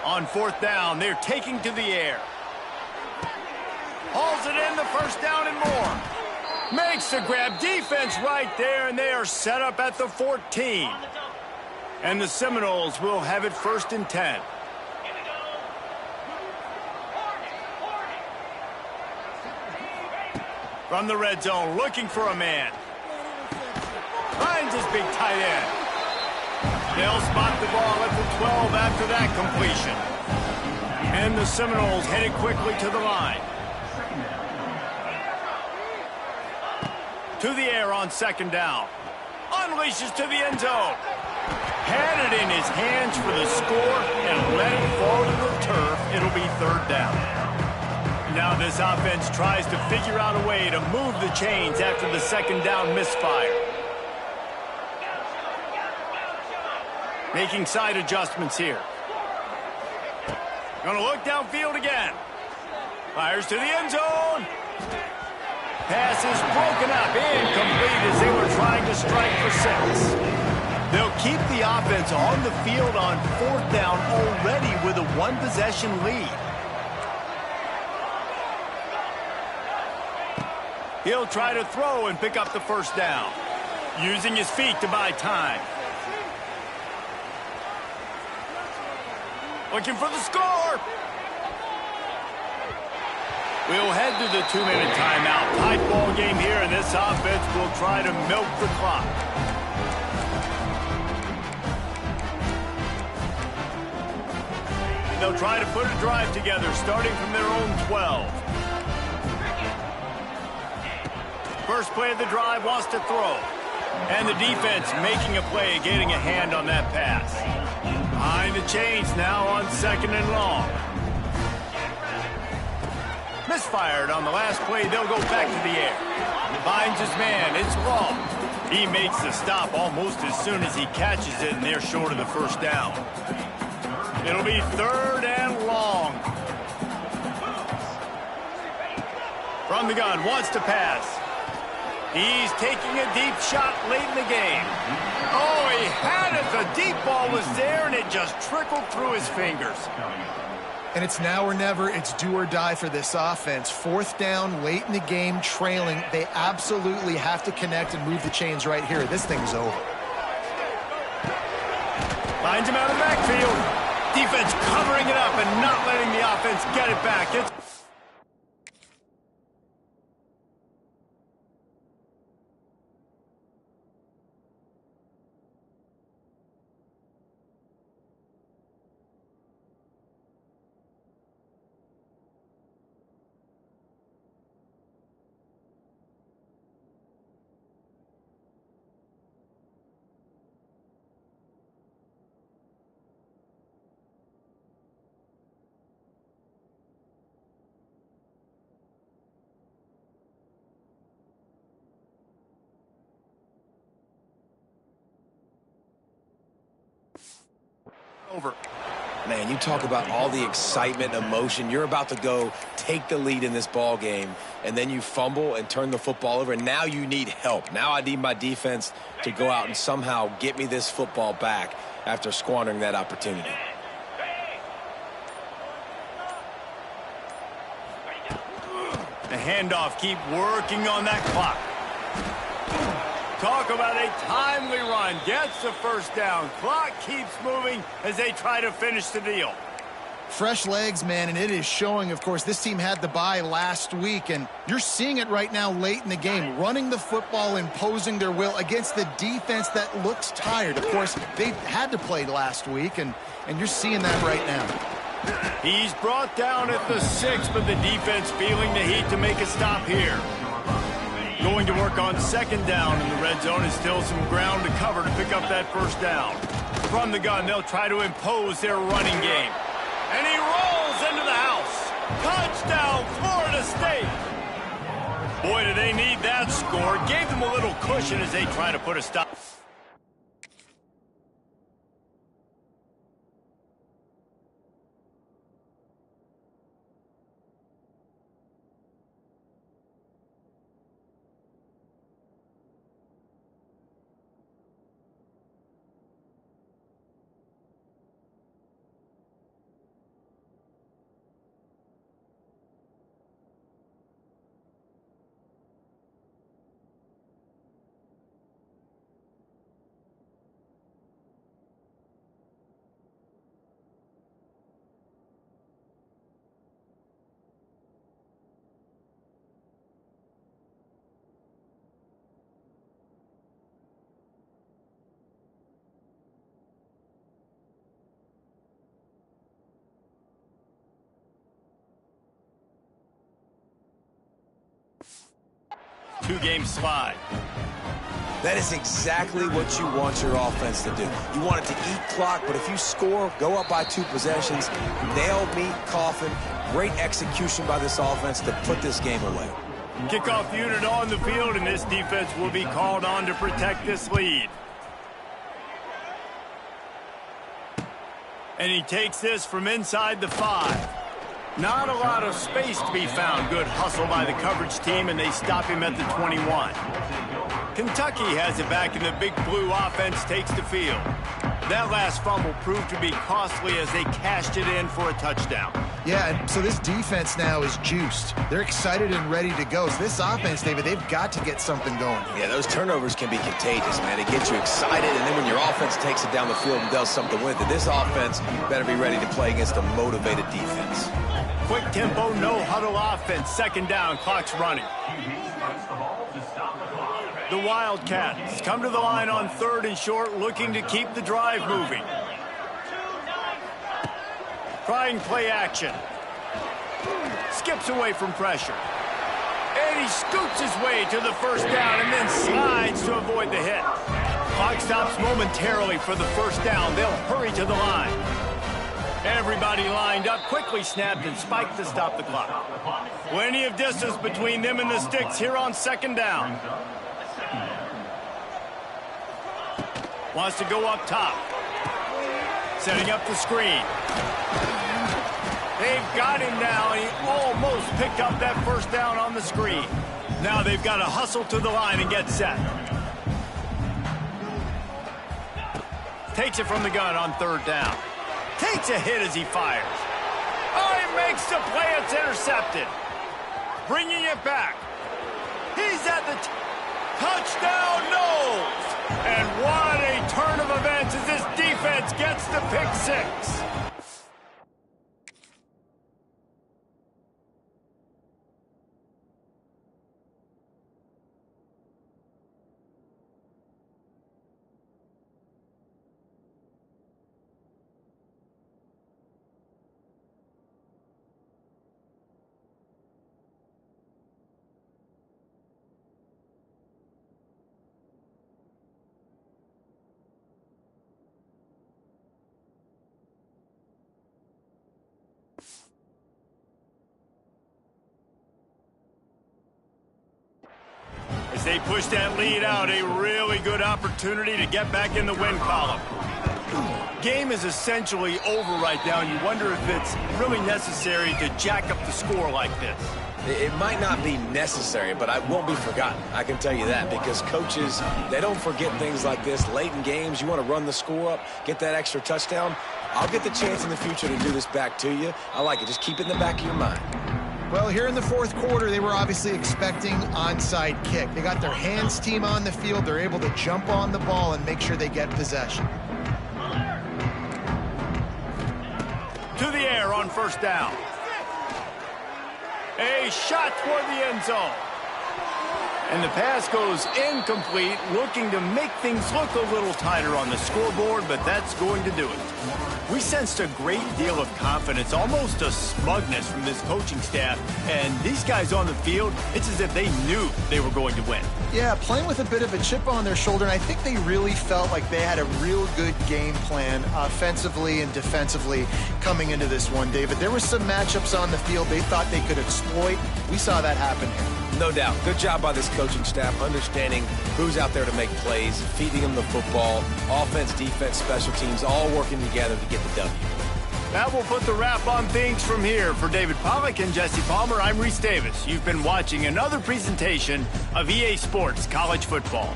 On 4th down, they're taking to the air. Hauls it in, the 1st down and more. Makes the grab. Defense right there, and they are set up at the 14. And the Seminoles will have it 1st and 10. From the red zone, looking for a man. Finds his big tight end. They'll spot the ball at the 12 after that completion. And the Seminoles headed quickly to the line. To the air on 2nd down. Unleashes to the end zone. Had it in his hands for the score and let it fall to the turf. It'll be 3rd down. Now this offense tries to figure out a way to move the chains after the 2nd down misfire. Making side adjustments here. Gonna look downfield again. Fires to the end zone. Pass is broken up, incomplete as they were trying to strike for 6. They'll keep the offense on the field on 4th down already with a 1-possession lead. He'll try to throw and pick up the 1st down. Using his feet to buy time. Looking for the score. We'll head to the 2-minute timeout. Tight ball game here, and this offense will try to milk the clock. They'll try to put a drive together, starting from their own 12. First play of the drive, wants to throw. And the defense making a play, getting a hand on that pass. Behind the chains now on 2nd and long. Misfired on the last play. They'll go back to the air. Finds his man. It's Raw. He makes the stop almost as soon as he catches it, and they're short of the 1st down. It'll be 3rd and long. From the gun, wants to pass. He's taking a deep shot late in the game. Oh, he had it. The deep ball was there, and it just trickled through his fingers. And it's now or never. It's do or die for this offense. 4th down, late in the game, trailing. They absolutely have to connect and move the chains right here. This thing's over. Finds him out of the backfield. Defense covering it up and not letting the offense get it back. It's over. Man, you talk about all the excitement and emotion. You're about to go take the lead in this ball game, and then you fumble and turn the football over, and now you need help. Now I need my defense to go out and somehow get me this football back after squandering that opportunity. handoff. Keep working on that clock. Talk about a timely run. Gets the first down. Clock keeps moving as they try to finish the deal. Fresh legs, man, and it is showing. Of course, this team had the bye last week, and you're seeing it right now late in the game, running the football, imposing their will against the defense that looks tired. Of course, they had to play last week, and you're seeing that right now. He's brought down at the 6, but the defense feeling the heat to make a stop here. Going to work on second down in the red zone. Is still some ground to cover to pick up that first down. From the gun, they'll try to impose their running game. And he rolls into the house. Touchdown, Florida State. Boy, do they need that score. Gave them a little cushion as they try to put a stop. Two-game slide. That is exactly what you want your offense to do. You want it to eat clock, but if you score, go up by 2 possessions, nail meat coffin, great execution by this offense to put this game away. Kickoff unit on the field, and this defense will be called on to protect this lead. And he takes this from inside the 5. Not a lot of space to be found. Good hustle by the coverage team, and they stop him at the 21. Kentucky has it back, and the Big Blue offense takes the field. That last fumble proved to be costly as they cashed it in for a touchdown. Yeah, and so this defense now is juiced. They're excited and ready to go. So this offense, David, they've got to get something going. Yeah, those turnovers can be contagious, man. It gets you excited, and then when your offense takes it down the field and does something with it, this offense better be ready to play against a motivated defense. Quick tempo, no huddle offense. Second down, clock's running. The Wildcats come to the line on 3rd and short, looking to keep the drive moving. Trying play action. Skips away from pressure. And he scoots his way to the first down and then slides to avoid the hit. Clock stops momentarily for the first down. They'll hurry to the line. Everybody lined up, quickly snapped and spiked to stop the clock. Plenty of distance between them and the sticks here on second down. Wants to go up top. Setting up the screen. They've got him now, and he almost picked up that first down on the screen. Now they've got to hustle to the line and get set. Takes it from the gun on 3rd down. Takes a hit as he fires. Oh, he makes the play. It's intercepted. Bringing it back. He's at the touchdown, Knowles. And what a turn of events as this defense gets the pick 6. As they push that lead out, a really good opportunity to get back in the win column. Game is essentially over right now. You wonder if it's really necessary to jack up the score like this. It might not be necessary, but it won't be forgotten. I can tell you that, because coaches, they don't forget things like this. Late in games, you want to run the score up, get that extra touchdown. I'll get the chance in the future to do this back to you. I like it. Just keep it in the back of your mind. Well, here in the fourth quarter, they were obviously expecting onside kick. They got their hands team on the field. They're able to jump on the ball and make sure they get possession. To the air on first down. A shot toward the end zone. And the pass goes incomplete, looking to make things look a little tighter on the scoreboard, but that's going to do it. We sensed a great deal of confidence, almost a smugness from this coaching staff. And these guys on the field, it's as if they knew they were going to win. Yeah, playing with a bit of a chip on their shoulder, and I think they really felt like they had a real good game plan offensively and defensively coming into this one, David. There were some matchups on the field they thought they could exploit. We saw that happen here. No doubt. Good job by this coaching staff, understanding who's out there to make plays, feeding them the football, offense, defense, special teams, all working together to get the W. That will put the wrap on things from here. For David Pollack and Jesse Palmer, I'm Reese Davis. You've been watching another presentation of EA Sports College Football.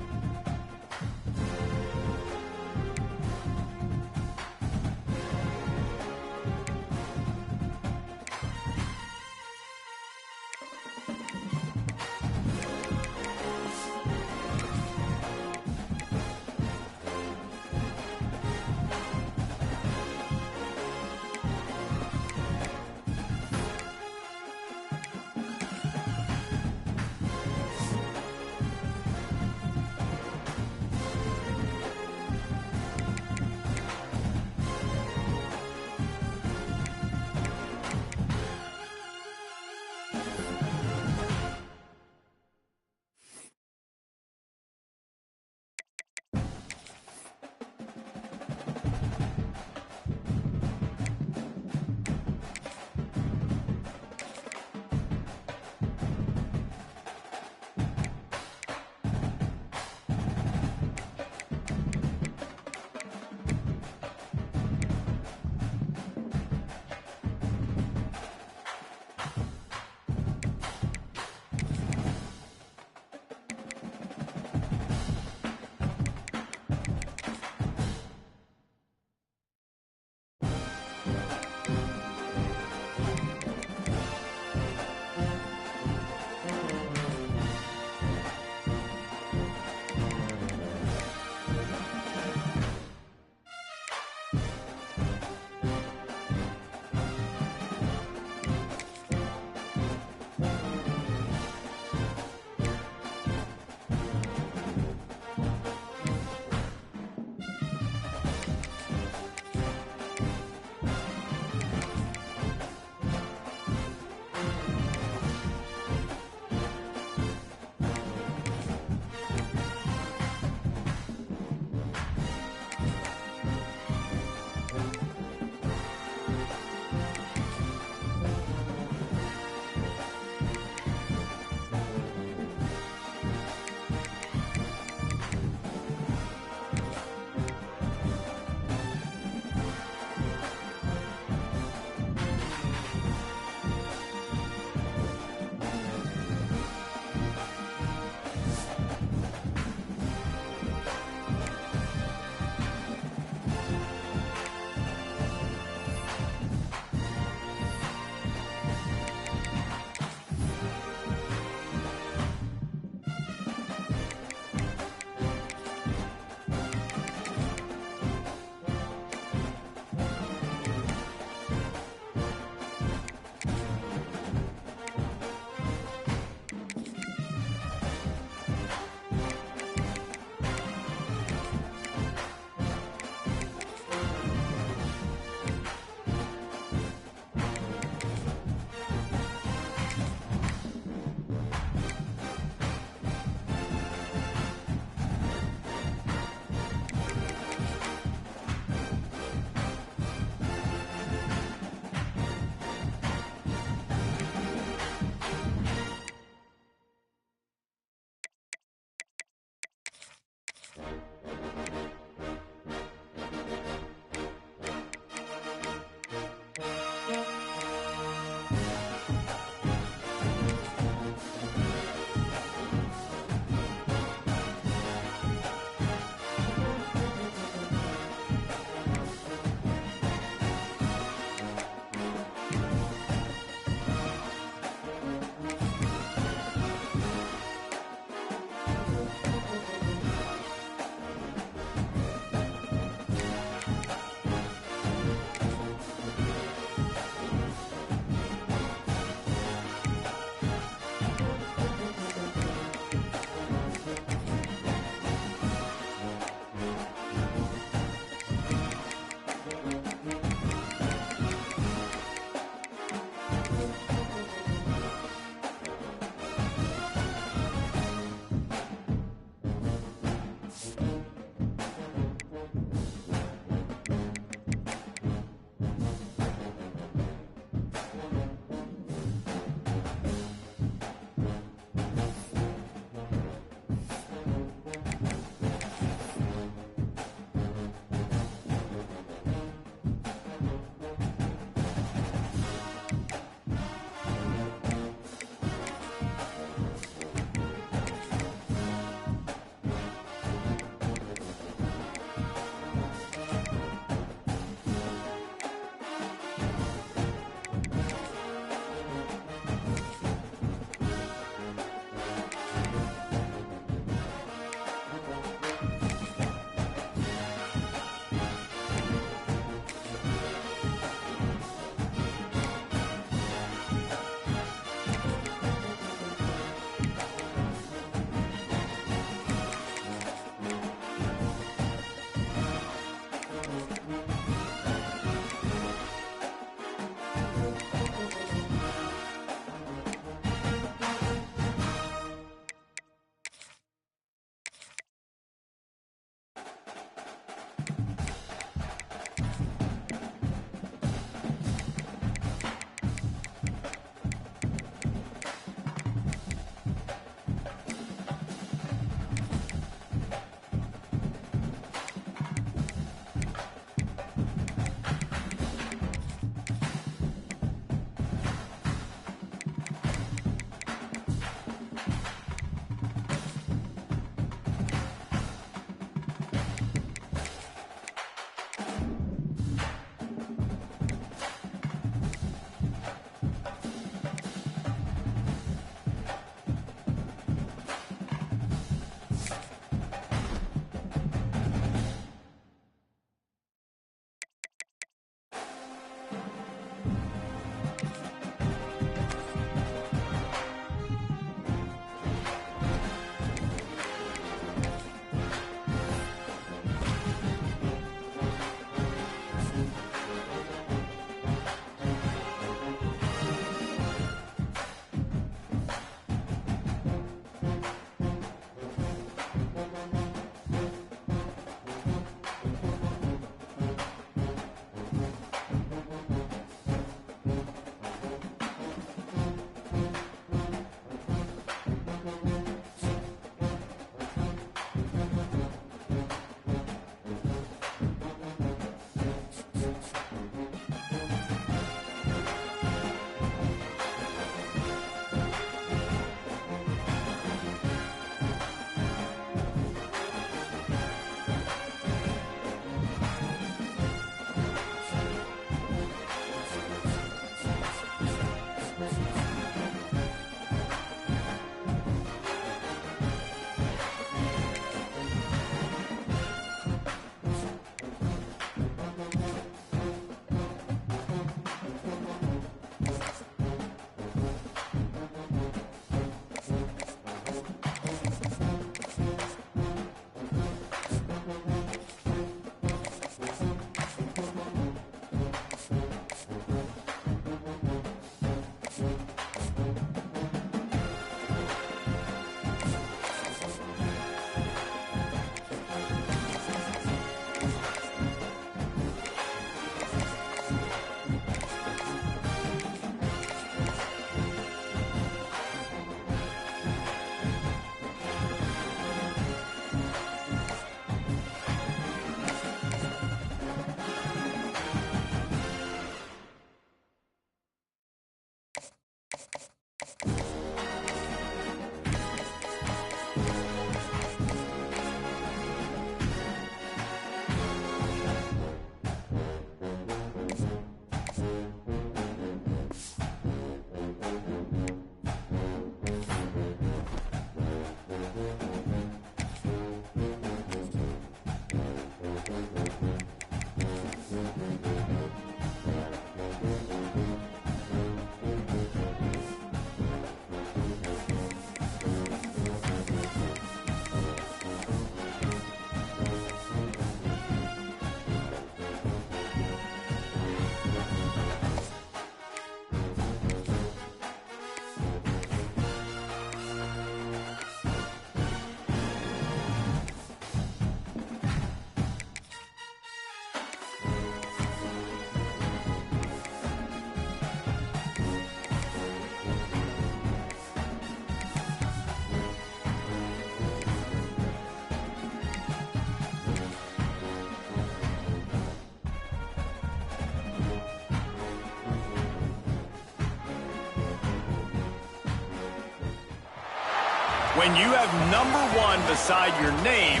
When you have #1 beside your name,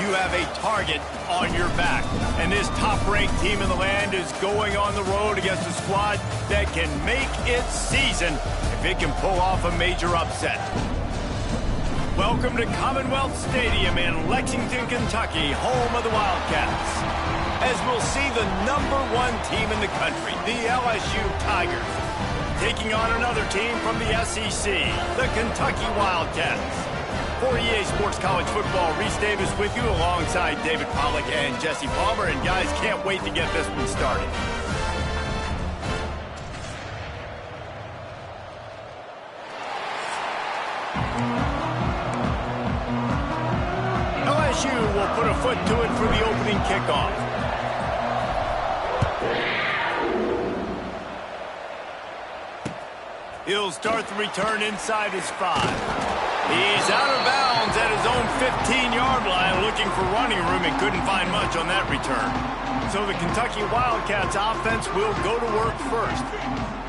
you have a target on your back. And this top-ranked team in the land is going on the road against a squad that can make its season if it can pull off a major upset. Welcome to Commonwealth Stadium in Lexington, Kentucky, home of the Wildcats. As we'll see the #1 team in the country, the LSU Tigers, taking on another team from the SEC, the Kentucky Wildcats. For EA Sports College Football, Reese Davis with you alongside David Pollack and Jesse Palmer. And guys, can't wait to get this one started. LSU will put a foot to it for the opening kickoff. He'll start the return inside his 5. He's out of bounds at his own 15-yard line, looking for running room and couldn't find much on that return. So the Kentucky Wildcats offense will go to work first.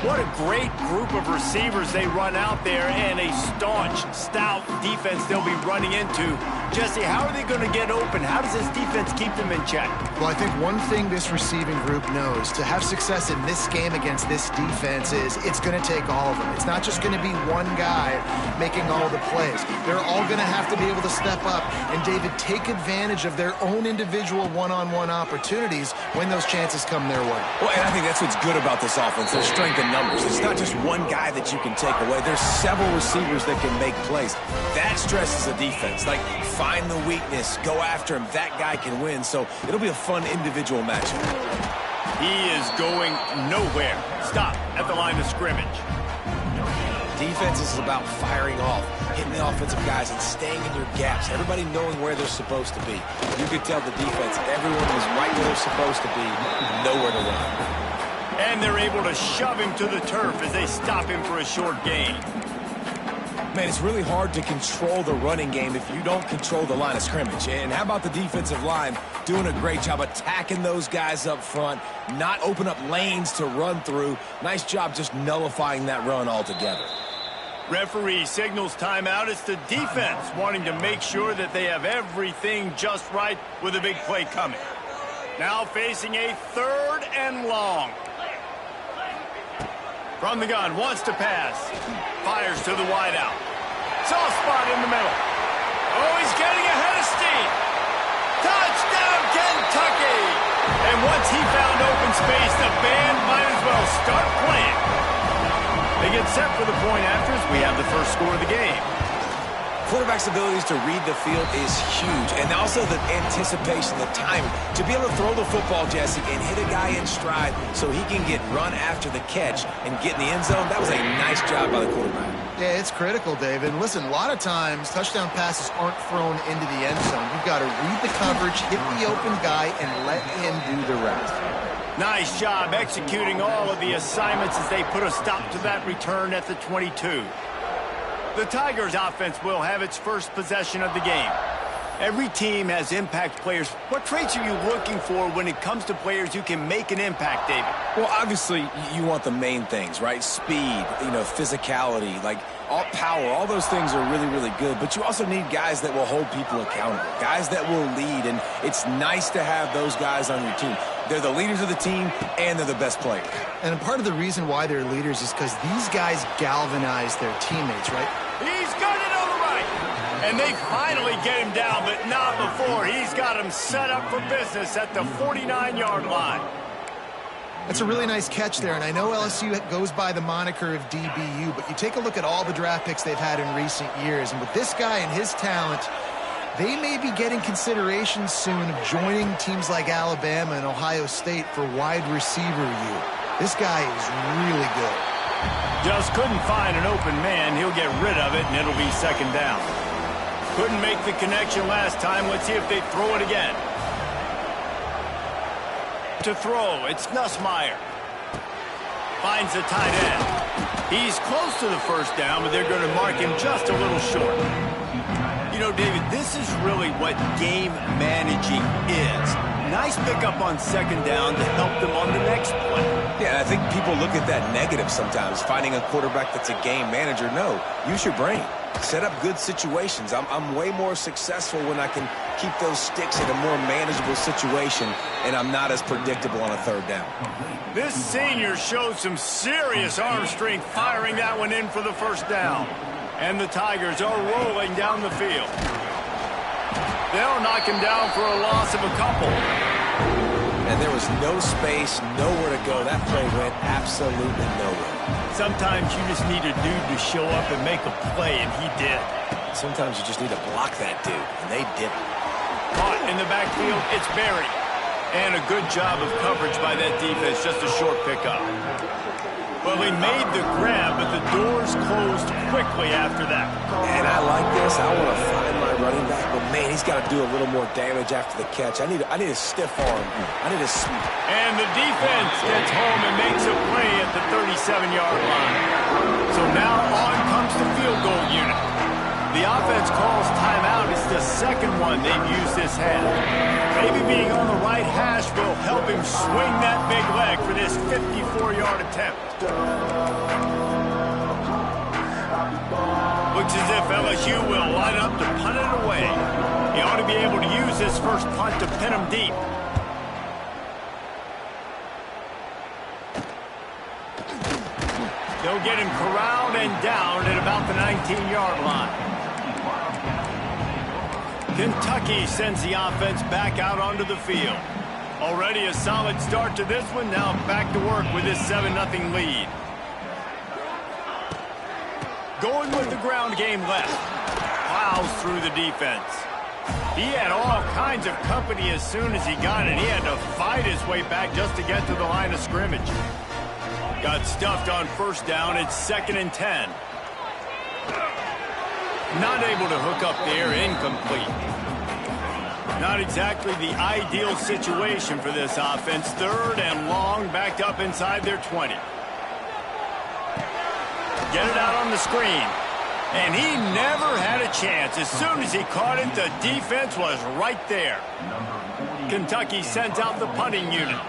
What a great group of receivers they run out there, and a staunch, stout defense they'll be running into. Jesse, how are they going to get open? How does this defense keep them in check? Well, I think one thing this receiving group knows to have success in this game against this defense is it's going to take all of them. It's not just going to be one guy making all the plays. They're all going to have to be able to step up and, David, take advantage of their own individual one-on-one opportunities when those chances come their way. Well, and I think that's what's good about this offense, their strength in numbers. It's not just one guy that you can take away. There's several receivers that can make plays. That stresses the defense. Like, find the weakness, go after him. That guy can win. So it'll be a fun individual matchup. He is going nowhere. Stop at the line of scrimmage. Defense is about firing off, hitting the offensive guys, and staying in your gaps. Everybody knowing where they're supposed to be. You could tell the defense, everyone is right where they're supposed to be, nowhere to run. And they're able to shove him to the turf as they stop him for a short gain. Man, it's really hard to control the running game if you don't control the line of scrimmage. And how about the defensive line doing a great job attacking those guys up front, not open up lanes to run through. Nice job just nullifying that run altogether. Referee signals timeout. It's the defense wanting to make sure that they have everything just right with a big play coming. Now facing a 3rd and long. From the gun, wants to pass. Fires to the wideout. Soft spot in the middle. Oh, he's getting ahead of steam. Touchdown, Kentucky! And once he found open space, the band might as well start playing. They get set for the point after as we have the first score of the game. Quarterback's abilities to read the field is huge, and also the anticipation, the timing. To be able to throw the football, Jesse, and hit a guy in stride so he can get run after the catch and get in the end zone, that was a nice job by the quarterback. Yeah, it's critical, David. And listen, a lot of times touchdown passes aren't thrown into the end zone. You've got to read the coverage, hit the open guy, and let him do the rest. Nice job executing all of the assignments as they put a stop to that return at the 22. The Tigers offense will have its first possession of the game. Every team has impact players. What traits are you looking for when it comes to players who can make an impact, David? Well, obviously, you want the main things, right? Speed, physicality, like all power, all those things are really, really good. But you also need guys that will hold people accountable, guys that will lead. And it's nice to have those guys on your team. They're the leaders of the team, and they're the best players. And part of the reason why they're leaders is because these guys galvanize their teammates, right? He's got it on the right. And they finally get him down, but not before. He's got him set up for business at the 49-yard line. That's a really nice catch there, and I know LSU goes by the moniker of DBU, but you take a look at all the draft picks they've had in recent years, and with this guy and his talent, they may be getting consideration soon of joining teams like Alabama and Ohio State for wide receiver U. This guy is really good. Just couldn't find an open man. He'll get rid of it, and it'll be 2nd down. Couldn't make the connection last time. Let's see if they throw it again. To throw, it's Nussmeier. Finds the tight end. He's close to the 1st down, but they're going to mark him just a little short. You know, David, this is really what game managing is. Nice pickup on 2nd down to help them on the next play. Yeah, I think people look at that negative sometimes, finding a quarterback that's a game manager. No, use your brain. Set up good situations. I'm way more successful when I can keep those sticks in a more manageable situation, and I'm not as predictable on a third down. This senior showed some serious arm strength firing that one in for the first down. And the Tigers are rolling down the field. They'll knock him down for a loss of a couple. And there was no space, nowhere to go. That play went absolutely nowhere. Sometimes you just need a dude to show up and make a play, and he did. Sometimes you just need to block that dude, and they didn't. Caught in the backfield, it's Barry. And a good job of coverage by that defense, just a short pickup. Well, he made the grab, but the doors closed quickly after that. And I like this. I want to find my running back, but man, he's got to do a little more damage after the catch. I need a stiff arm. I need a sweep. And the defense gets home and makes a play at the 37-yard line. So now on comes the field goal unit. The offense calls timeout. It's the second one they've used this half. Maybe being on the right hash will help him swing that big leg for this 54-yard attempt. Looks as if LSU will line up to punt it away. He ought to be able to use this first punt to pin him deep. They'll get him corralled and down at about the 19-yard line. Kentucky sends the offense back out onto the field. Already a solid start to this one. Now back to work with this 7-0 lead. Going with the ground game left. Plows through the defense. He had all kinds of company as soon as he got it. He had to fight his way back just to get to the line of scrimmage. Got stuffed on first down. It's 2nd and 10. Not able to hook up there, incomplete. Not exactly the ideal situation for this offense. 3rd and long, backed up inside their 20. Get it out on the screen. And he never had a chance. As soon as he caught it, the defense was right there. Kentucky sends out the punting unit.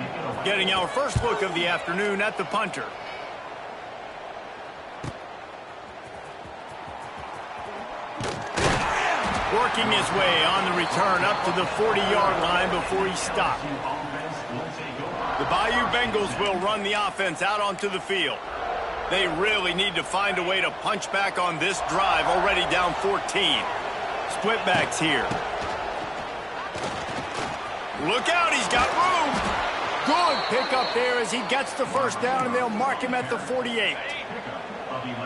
Getting our first look of the afternoon at the punter. Working his way on the return up to the 40-yard line before he stopped. The Bayou Bengals will run the offense out onto the field. They really need to find a way to punch back on this drive, already down 14. Split backs here. Look out, he's got room. Good pickup there as he gets the first down, and they'll mark him at the 48.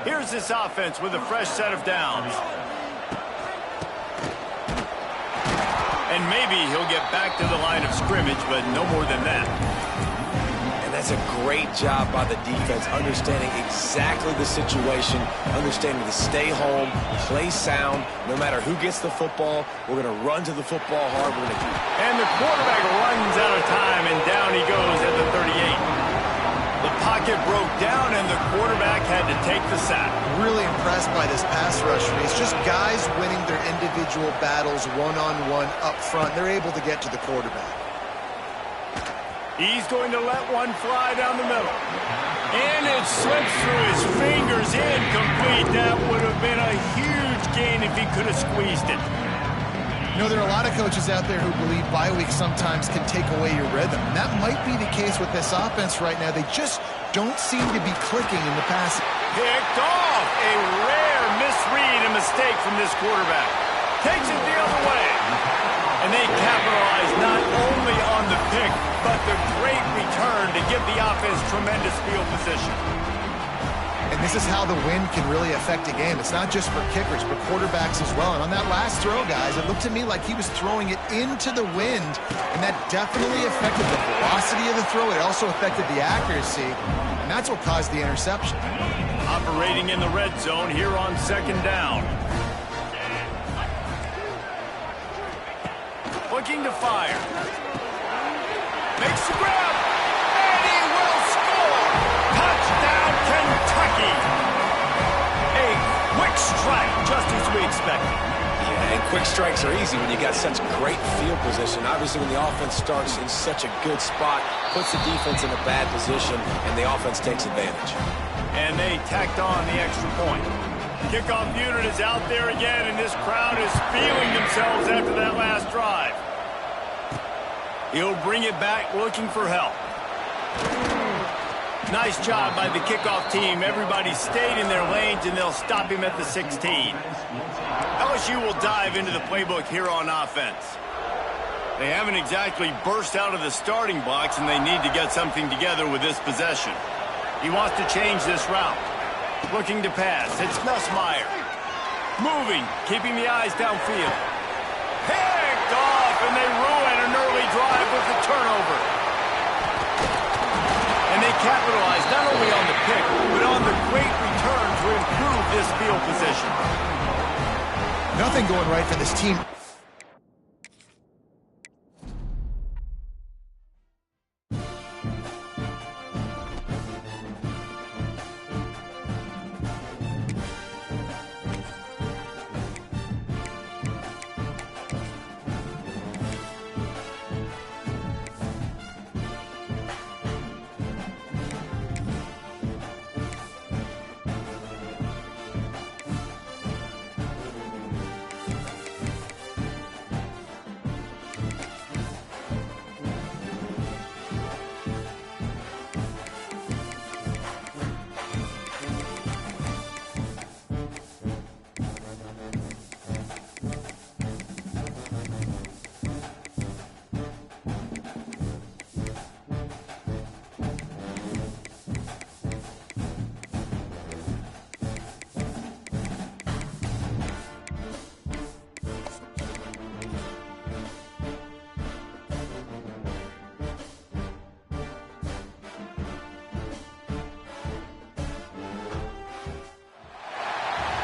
Here's this offense with a fresh set of downs. And maybe he'll get back to the line of scrimmage, but no more than that. And that's a great job by the defense, understanding exactly the situation, understanding to stay home, play sound. No matter who gets the football, we're going to run to the football hard. And the quarterback runs out of time, and down he goes at the 38. The pocket broke down, and the quarterback had to take the sack. Really impressed by this pass rush. It's just guys winning their individual battles one-on-one up front. They're able to get to the quarterback. He's going to let one fly down the middle. And it slips through his fingers, incomplete. That would have been a huge gain if he could have squeezed it. You know, there are a lot of coaches out there who believe bye weeks sometimes can take away your rhythm. And that might be the case with this offense right now. They just don't seem to be clicking in the passing. Picked off. A rare misread and mistake from this quarterback. Takes it the other way. And they capitalize not only on the pick, but the great return to give the offense tremendous field position. And this is how the wind can really affect a game. It's not just for kickers, but quarterbacks as well. And on that last throw, guys, it looked to me like he was throwing it into the wind, and that definitely affected the velocity of the throw. It also affected the accuracy, and that's what caused the interception. Operating in the red zone here on 2nd down. Looking to fire. Makes the grab. And he will score. Touchdown, Kentucky. A quick strike, just as we expected. Yeah, and quick strikes are easy when you got such great field position. Obviously, when the offense starts in such a good spot, puts the defense in a bad position, and the offense takes advantage. And they tacked on the extra point. Kickoff unit is out there again, and this crowd is feeling themselves after that last drive. He'll bring it back looking for help. Nice job by the kickoff team. Everybody stayed in their lanes, and they'll stop him at the 16. LSU will dive into the playbook here on offense. They haven't exactly burst out of the starting blocks, and they need to get something together with this possession. He wants to change this route. Looking to pass. It's Nussmeier. Moving, keeping the eyes downfield. Picked off, and they ruin an early drive with the turnover. And they capitalize not only on the pick, but on the great return to improve this field position. Nothing going right for this team.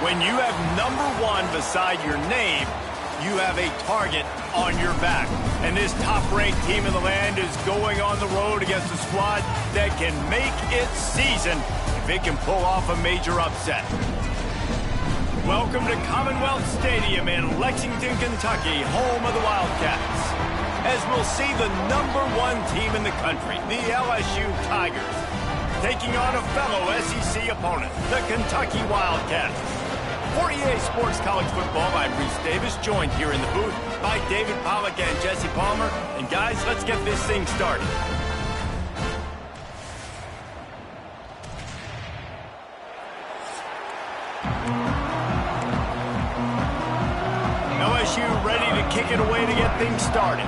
When you have number 1 beside your name, you have a target on your back. And this top-ranked team in the land is going on the road against a squad that can make its season if it can pull off a major upset. Welcome to Commonwealth Stadium in Lexington, Kentucky, home of the Wildcats. As we'll see the number 1 team in the country, the LSU Tigers, taking on a fellow SEC opponent, the Kentucky Wildcats. For EA Sports College Football, I'm Reese Davis, joined here in the booth by David Pollack and Jesse Palmer. And guys, let's get this thing started. LSU ready to kick it away to get things started.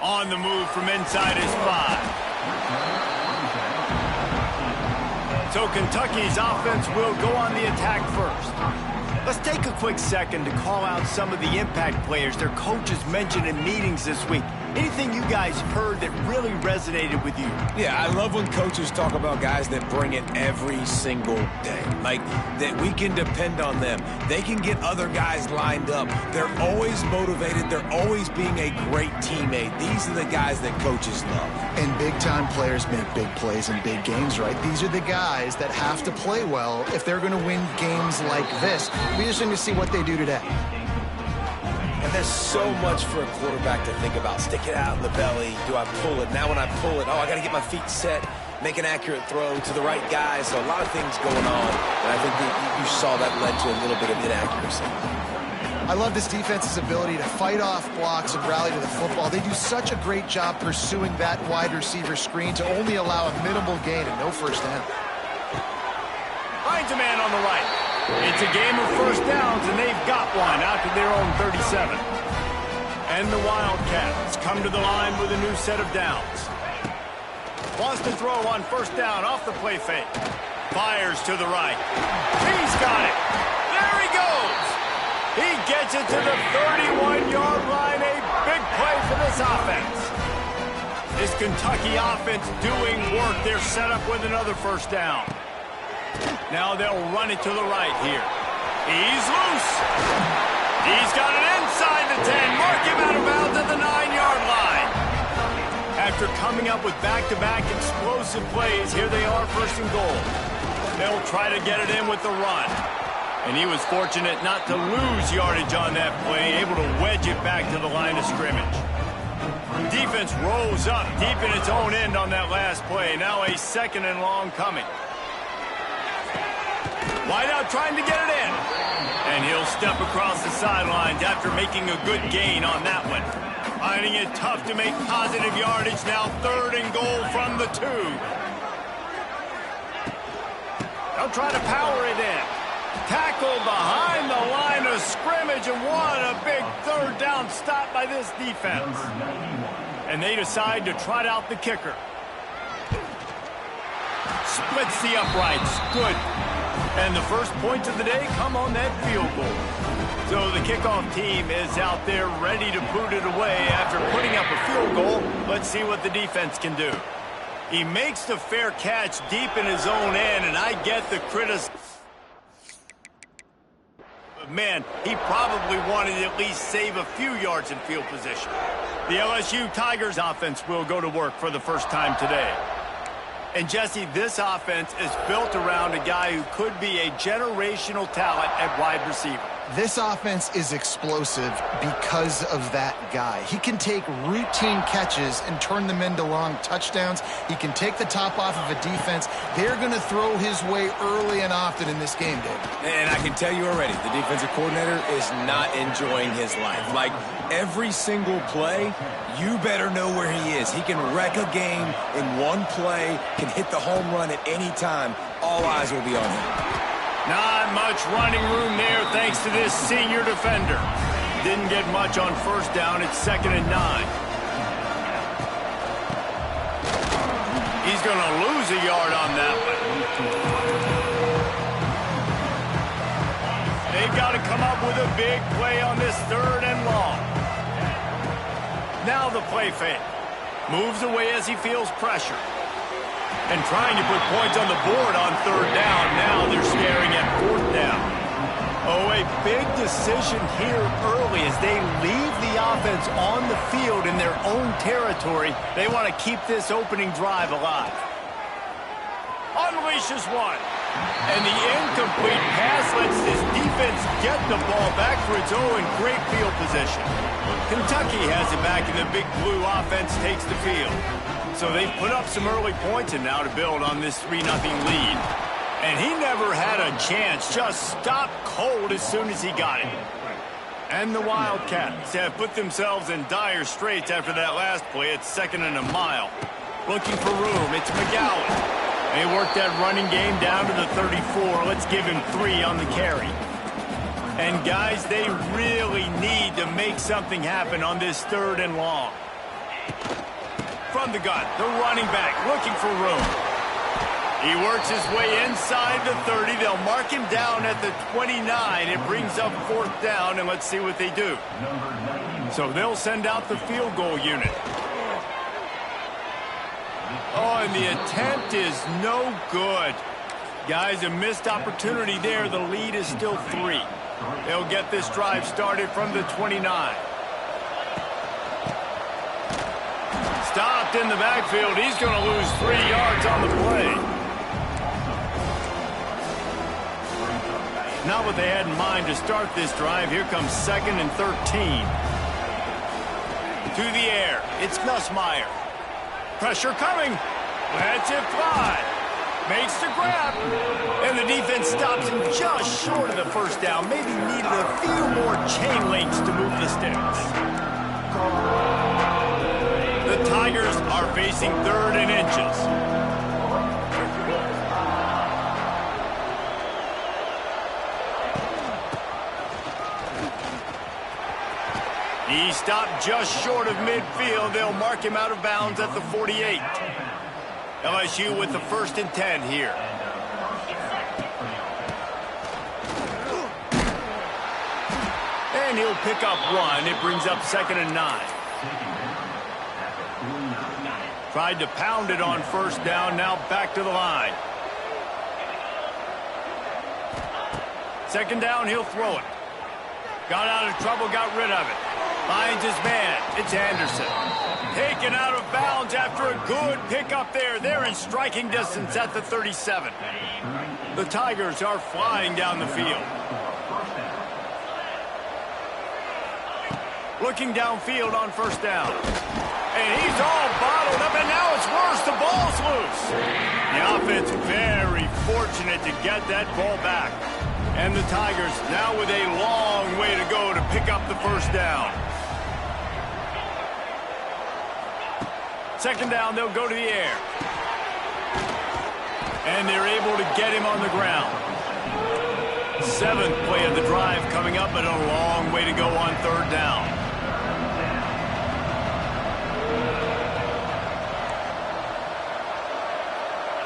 On the move from inside his 5. So Kentucky's offense will go on the attack first. Let's take a quick second to call out some of the impact players their coaches mentioned in meetings this week. Anything you guys heard that really resonated with you? Yeah, I love when coaches talk about guys that bring it every single day. Like, that we can depend on them. They can get other guys lined up. They're always motivated. They're always being a great teammate. These are the guys that coaches love. And big-time players make big plays in big games, right? These are the guys that have to play well if they're going to win games like this. We just need to see what they do today. And there's so much for a quarterback to think about. Stick it out in the belly. Do I pull it? Now when I pull it, I got to get my feet set, make an accurate throw to the right guy. So a lot of things going on. And I think that you saw that led to a little bit of inaccuracy. I love this defense's ability to fight off blocks and rally to the football. They do such a great job pursuing that wide receiver screen to only allow a minimal gain and no first down. Finds a man on the right. It's a game of first downs, and they've got one out to their own 37. And the Wildcats come to the line with a new set of downs. Wants to throw on first down off the play fake. Fires to the right. He's got it. There he goes. He gets it to the 31-yard line. A big play for this offense. This Kentucky offense doing work. They're set up with another first down. Now they'll run it to the right here. He's loose. He's got it inside the 10. Mark him out of bounds at the 9-yard line. After coming up with back-to-back explosive plays, here they are first and goal. They'll try to get it in with the run. And he was fortunate not to lose yardage on that play, able to wedge it back to the line of scrimmage. Defense rolls up deep in its own end on that last play. Now a 2nd and long coming. Wide out trying to get it in. And he'll step across the sidelines after making a good gain on that one. Finding it tough to make positive yardage. Now 3rd and goal from the 2. They'll try to power it in. Tackled behind the line of scrimmage, and what a big 3rd down stop by this defense. And they decide to trot out the kicker. Splits the uprights. Good. And the first points of the day come on that field goal. So the kickoff team is out there ready to put it away after putting up a field goal. Let's see what the defense can do. He makes the fair catch deep in his own end, and I get the criticism. Man, he probably wanted to at least save a few yards in field position. The LSU Tigers offense will go to work for the first time today. And Jesse, this offense is built around a guy who could be a generational talent at wide receiver. This offense is explosive because of that guy. He can take routine catches and turn them into long touchdowns. He can take the top off of a defense. They're going to throw his way early and often in this game, Dave. And I can tell you already, the defensive coordinator is not enjoying his life. Like, every single play, you better know where he is. He can wreck a game in one play, can hit the home run at any time. All eyes will be on him. Not much running room there thanks to this senior defender. Didn't get much on 1st down. It's 2nd and 9. He's going to lose a yard on that one. They've got to come up with a big play on this 3rd and long. Now the play fake. Moves away as he feels pressure. And trying to put points on the board on 3rd down. Now they're staring at 4th down. Oh, a big decision here early as they leave the offense on the field in their own territory. They want to keep this opening drive alive. Unleashes one. And the incomplete pass lets this defense get the ball back for its own great field position. Kentucky has it back, and the Big Blue offense takes the field. So they've put up some early points, and now to build on this 3-0 lead. And he never had a chance, just stopped cold as soon as he got it. And the Wildcats have put themselves in dire straits after that last play. It's 2nd and a mile. Looking for room, it's McGowan. They work that running game down to the 34. Let's give him 3 on the carry. And guys, they really need to make something happen on this 3rd and long. From the gun, the running back looking for room. He works his way inside the 30. They'll mark him down at the 29. It brings up 4th down, and let's see what they do. So they'll send out the field goal unit. Oh, and the attempt is no good. Guys, a missed opportunity there. The lead is still 3. They'll get this drive started from the 29. Stopped in the backfield. He's going to lose 3 yards on the play. Not what they had in mind to start this drive. Here comes 2nd and 13. To the air. It's Nussmeier. Pressure coming. Lets it fly. Makes the grab. And the defense stops him just short of the 1st down. Maybe needed a few more chain links to move the sticks. The Tigers are facing 3rd and inches. He stopped just short of midfield. They'll mark him out of bounds at the 48. LSU with the 1st and 10 here. And he'll pick up 1. It brings up 2nd and 9. Tried to pound it on 1st down. Now back to the line. 2nd down, he'll throw it. Got out of trouble, got rid of it. Finds his man. It's Anderson. Taken out of bounds after a good pickup there. They're in striking distance at the 37. The Tigers are flying down the field. Looking downfield on 1st down. And he's all bottled up, and now it's worse. The ball's loose. The offense very fortunate to get that ball back. And the Tigers now with a long way to go to pick up the first down. Second down, they'll go to the air. And they're able to get him on the ground. Seventh play of the drive coming up, but a long way to go on third down.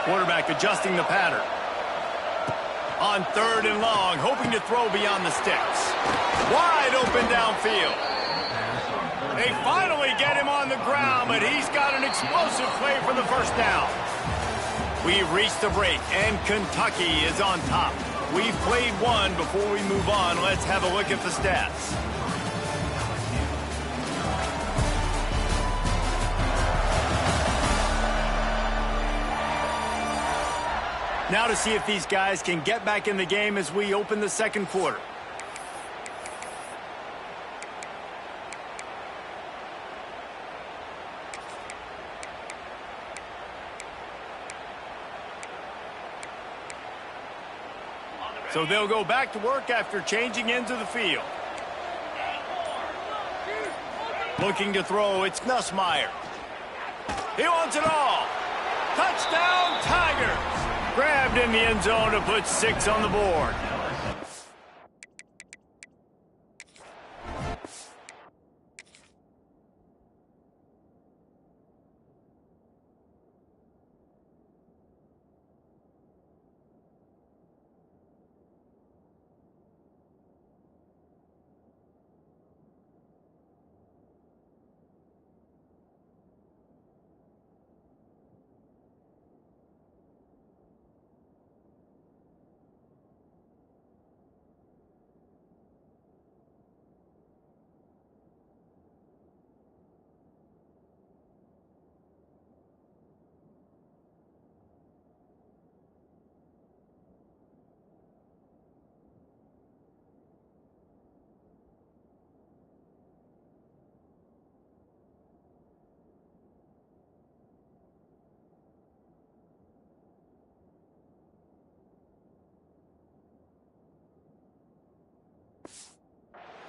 Quarterback adjusting the pattern. On third and long, hoping to throw beyond the sticks. Wide open downfield. They finally get him on the ground, but he's got an explosive play for the first down. We've reached the break, and Kentucky is on top. We've played one. Before we move on, let's have a look at the stats. Now to see if these guys can get back in the game as we open the second quarter. So they'll go back to work after changing into the field. Looking to throw, it's Nussmeier. He wants it all. Touchdown, Tigers! Grabbed in the end zone to put 6 on the board.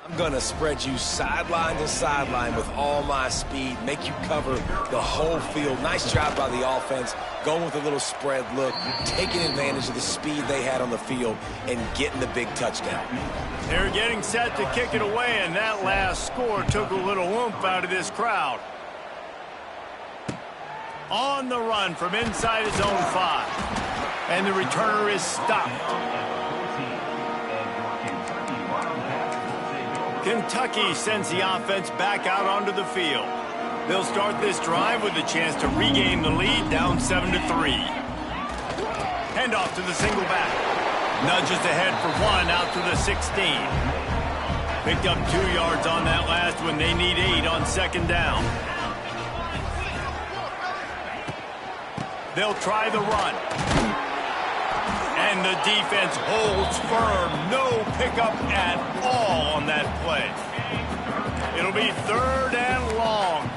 I'm going to spread you sideline to sideline with all my speed, make you cover the whole field. Nice job by the offense, going with a little spread look, taking advantage of the speed they had on the field, and getting the big touchdown. They're getting set to kick it away, and that last score took a little oomph out of this crowd. On the run from inside his own 5. And the returner is stopped. Kentucky sends the offense back out onto the field. They'll start this drive with a chance to regain the lead, down 7-3. Handoff to the single back. Nudges ahead for 1 out to the 16. Picked up 2 yards on that last one. They need 8 on second down. They'll try the run. And the defense holds firm. No pickup at all on that play. It'll be third and long.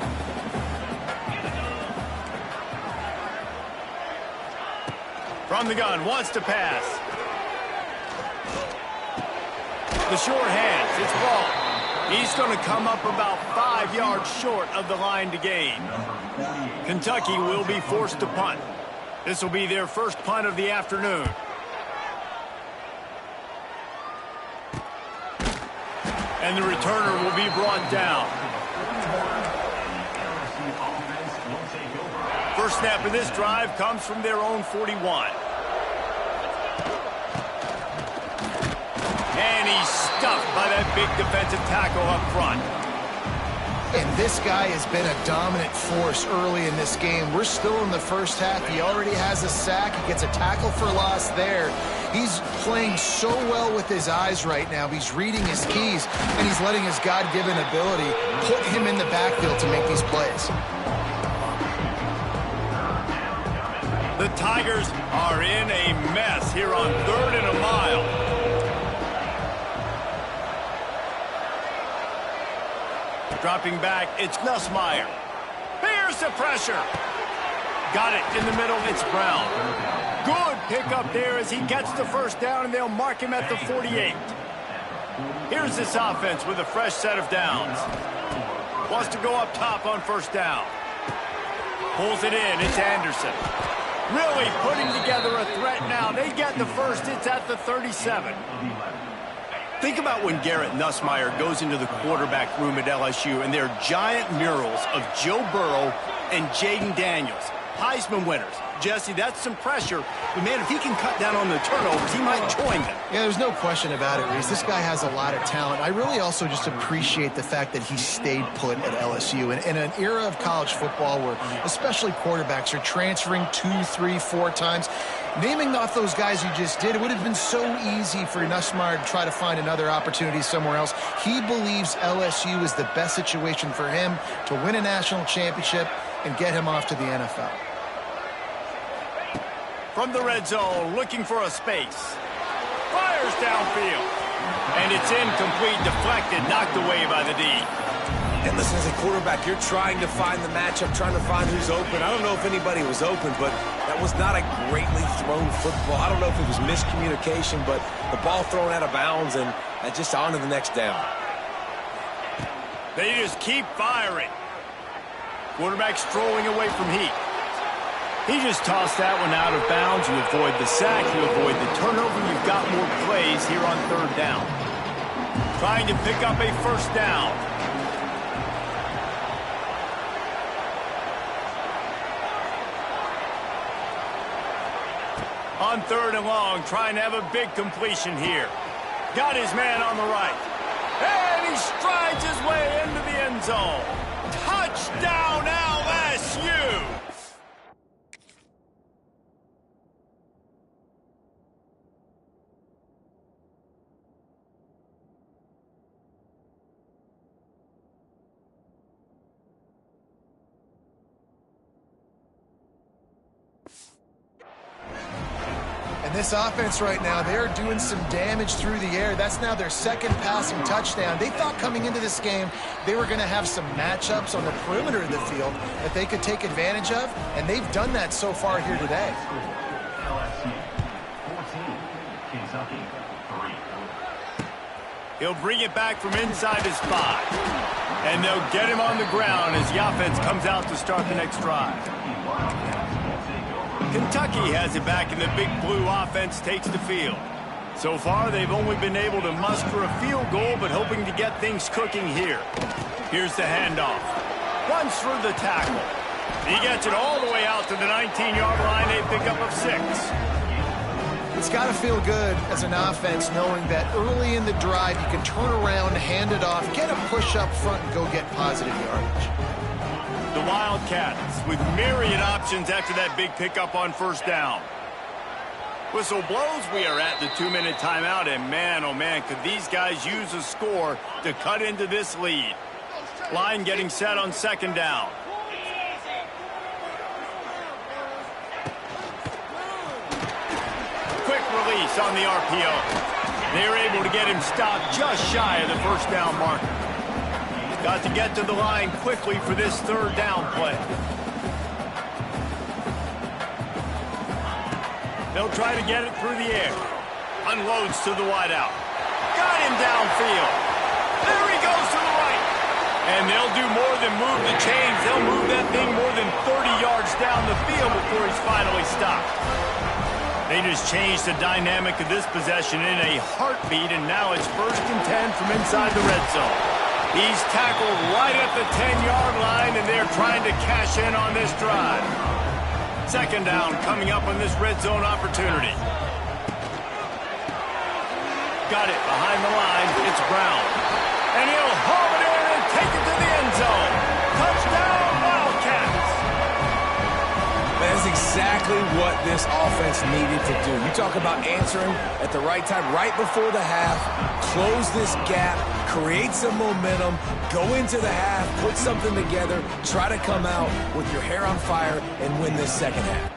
From the gun, wants to pass. The short hands, it's ball. He's going to come up about 5 yards short of the line to gain. Kentucky will be forced to punt. This will be their first punt of the afternoon. And the returner will be brought down. First snap of this drive comes from their own 41. And he's stuffed by that big defensive tackle up front. And this guy has been a dominant force early in this game. We're still in the first half. He already has a sack. He gets a tackle for loss there. He's playing so well with his eyes right now. He's reading his keys, and he's letting his God-given ability put him in the backfield to make these plays. The Tigers are in a mess here on 3rd and a mile. Dropping back, it's Nussmeier. Here's the pressure. Got it in the middle. It's Brown. Good pickup there as he gets the first down, and they'll mark him at the 48. Here's this offense with a fresh set of downs. Wants to go up top on first down. Pulls it in. It's Anderson. Really putting together a threat now. They get the first. It's at the 37. Think about when Garrett Nussmeier goes into the quarterback room at LSU and there are giant murals of Joe Burrow and Jaden Daniels, Heisman winners. Jesse, that's some pressure. But, man, if he can cut down on the turnovers, he might join them. Yeah, there's no question about it, Reese. This guy has a lot of talent. I really also just appreciate the fact that he stayed put at LSU. In an era of college football where especially quarterbacks are transferring 2, 3, 4 times, naming off those guys you just did, it would have been so easy for Nussmeier to try to find another opportunity somewhere else. He believes LSU is the best situation for him to win a national championship and get him off to the NFL. From the red zone, looking for a space. Fires downfield. And it's incomplete, deflected, knocked away by the D. And listen, as a quarterback, you're trying to find the matchup, trying to find who's open. I don't know if anybody was open, but that was not a greatly thrown football. I don't know if it was miscommunication, but the ball thrown out of bounds and just on to the next down. They just keep firing. Quarterback strolling away from heat. He just tossed that one out of bounds. You avoid the sack, you avoid the turnover. You've got more plays here on third down. Trying to pick up a first down. On third and long, trying to have a big completion here. Got his man on the right. And he strides his way into the end zone. Touchdown LSU! And this offense right now, they're doing some damage through the air. That's now their second passing touchdown. They thought coming into this game they were going to have some matchups on the perimeter of the field that they could take advantage of, and they've done that so far here today. LSU 14, Kentucky 3. He'll bring it back from inside his 5. And they'll get him on the ground as the offense comes out to start the next drive. Kentucky has it back, and the big blue offense takes the field. So far, they've only been able to muster a field goal, but hoping to get things cooking here. Here's the handoff. Runs through the tackle. He gets it all the way out to the 19-yard line. A pickup of 6. It's got to feel good as an offense knowing that early in the drive you can turn around, hand it off, get a push up front, and go get positive yardage. The Wildcats with myriad options after that big pickup on first down. Whistle blows. We are at the 2-minute timeout, and man, oh man, could these guys use a score to cut into this lead. Line getting set on second down. Quick release on the RPO. They're able to get him stopped just shy of the first down marker. Got to get to the line quickly for this third down play. They'll try to get it through the air. Unloads to the wideout. Got him downfield. There he goes to the right. And they'll do more than move the chains. They'll move that thing more than 30 yards down the field before he's finally stopped. They just changed the dynamic of this possession in a heartbeat, and now it's 1st and 10 from inside the red zone. He's tackled right at the 10-yard line, and they're trying to cash in on this drive. Second down coming up on this red zone opportunity. Got it behind the line. It's Brown. And he'll haul it in and take it to the end zone. Touchdown, Wildcats. That's exactly what this offense needed to do. You talk about answering at the right time, right before the half, close this gap, create some momentum, go into the half, put something together, try to come out with your hair on fire and win this second half.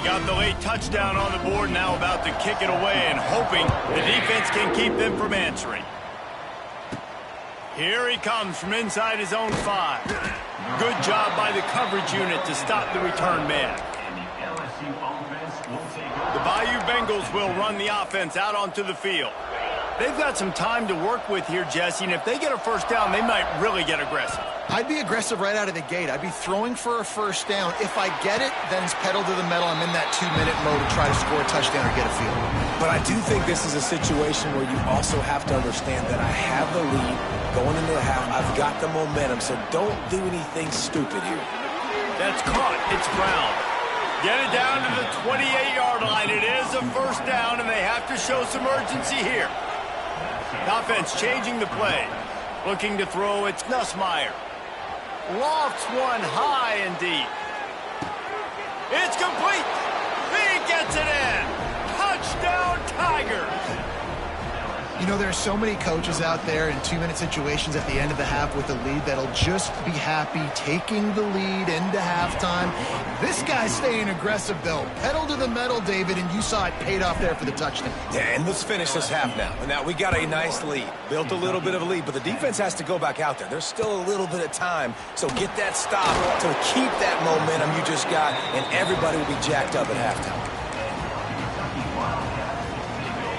Got the late touchdown on the board, now about to kick it away and hoping the defense can keep them from answering. Here he comes from inside his own 5. Good job by the coverage unit to stop the return man. The Bayou Bengals will run the offense out onto the field. They've got some time to work with here, Jesse, and if they get a first down, they might really get aggressive. I'd be aggressive right out of the gate. I'd be throwing for a first down. If I get it, then it's pedal to the metal. I'm in that 2-minute mode to try to score a touchdown or get a field. But I do think this is a situation where you also have to understand that I have the lead going into the half. I've got the momentum, so don't do anything stupid here. That's caught. It's Brown. Get it down to the 28-yard line. It is a first down, and they have to show some urgency here. Offense changing the play. Looking to throw, it's Nussmeier. Lofts one high and deep. It's complete. He gets it in. Touchdown, Tigers. You know, there are so many coaches out there in 2-minute situations at the end of the half with a lead that'll just be happy taking the lead into halftime. This guy's staying aggressive, though. Pedal to the metal, David, and you saw it paid off there for the touchdown. Yeah, and let's finish this half now. Now, we got a nice lead. Built a little bit of a lead, but the defense has to go back out there. There's still a little bit of time, so get that stop to keep that momentum you just got, and everybody will be jacked up at halftime.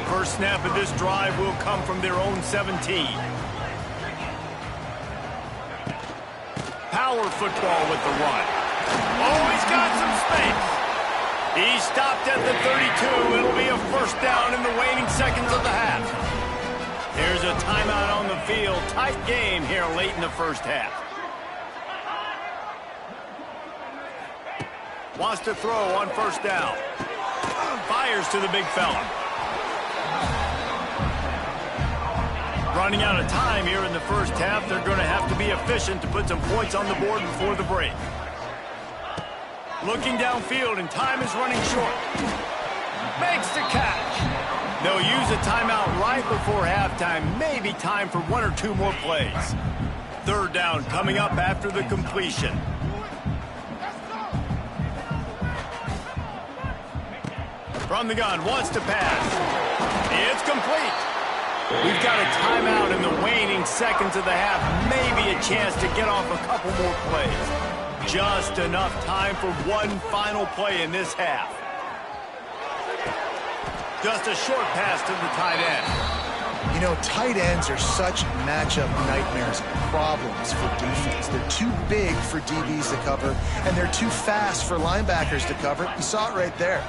First snap of this drive will come from their own 17. Power football with the run. Oh, he's got some space. He stopped at the 32. It'll be a first down in the waning seconds of the half. There's a timeout on the field. Tight game here late in the first half. Wants to throw on first down. Fires to the big fella. Running out of time here in the first half. They're going to have to be efficient to put some points on the board before the break. Looking downfield, and time is running short. Makes the catch. They'll use a timeout right before halftime. Maybe time for 1 or 2 more plays. Third down coming up after the completion. From the gun, wants to pass. It's complete. We've got a timeout in the waning seconds of the half. Maybe a chance to get off a couple more plays. Just enough time for one final play in this half. Just a short pass to the tight end. You know, tight ends are such matchup nightmares, problems for defense. They're too big for DBs to cover, and they're too fast for linebackers to cover. You saw it right there.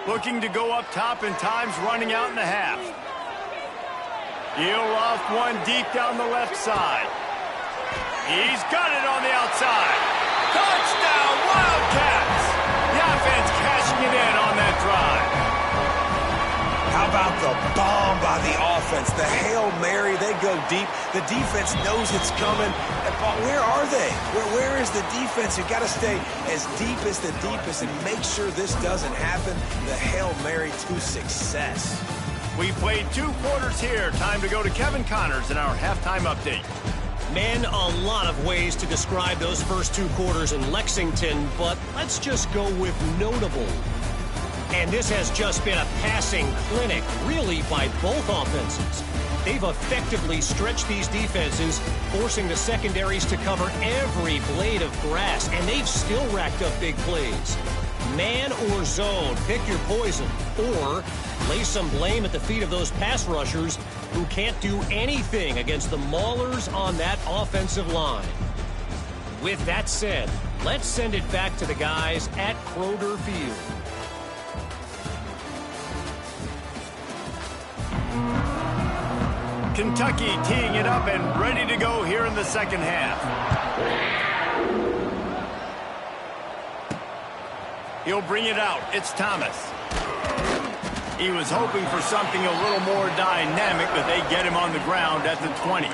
Looking to go up top, and time's running out in the half. He'll loft one deep down the left side. He's got it on the outside. Touchdown, Wildcats! The offense cashing it in on that drive. How about the bomb by the offense? The Hail Mary, they go deep. The defense knows it's coming. But where are they? Where is the defense? You've got to stay as deep as the deepest and make sure this doesn't happen. The Hail Mary to success. We played 2 quarters here. Time to go to Kevin Connors in our halftime update. Man, a lot of ways to describe those first 2 quarters in Lexington, but let's just go with notable. And this has just been a passing clinic, really, by both offenses. They've effectively stretched these defenses, forcing the secondaries to cover every blade of grass, and they've still racked up big plays. Man or zone, pick your poison, or lay some blame at the feet of those pass rushers who can't do anything against the maulers on that offensive line. With that said, let's send it back to the guys at Kroger Field. Kentucky teeing it up and ready to go here in the second half. He'll bring it out. It's Thomas. He was hoping for something a little more dynamic, but they get him on the ground at the 20.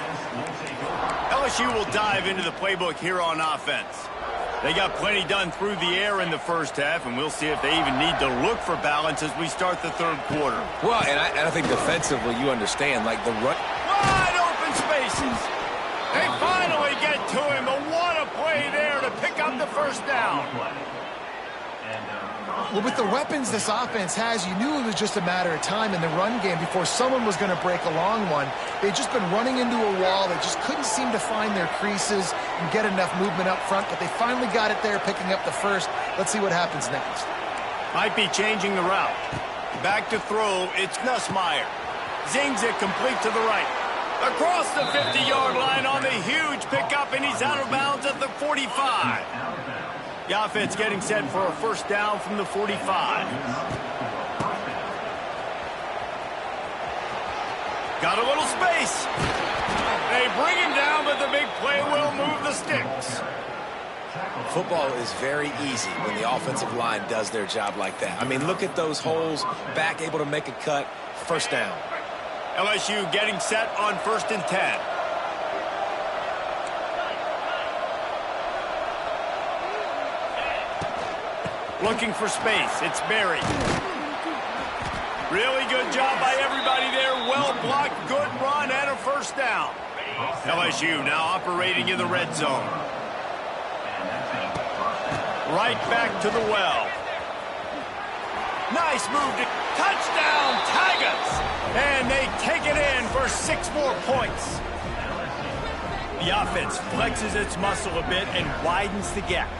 LSU will dive into the playbook here on offense. They got plenty done through the air in the first half, and we'll see if they even need to look for balance as we start the third quarter. Well, and I think defensively you understand, like the run. Wide open spaces. They finally get to him, but what a play there to pick up the first down. Well, with the weapons this offense has, you knew it was just a matter of time in the run game before someone was going to break a long one. They'd just been running into a wall. They just couldn't seem to find their creases and get enough movement up front, but they finally got it there, picking up the first. Let's see what happens next. Might be changing the route. Back to throw, it's Nussmeier. Zings it complete to the right. Across the 50-yard line on the huge pickup, and he's out of bounds at the 45. The offense getting set for a first down from the 45. Got a little space. They bring him down, but the big play will move the sticks. Football is very easy when the offensive line does their job like that. I mean, look at those holes, back able to make a cut, first down. LSU getting set on 1st and 10. Looking for space. It's Berry. Really good job by everybody there. Well blocked, good run, and a first down. LSU now operating in the red zone. Right back to the well. Nice move to touchdown, Tigers. And they take it in for 6 more points. The offense flexes its muscle a bit and widens the gap.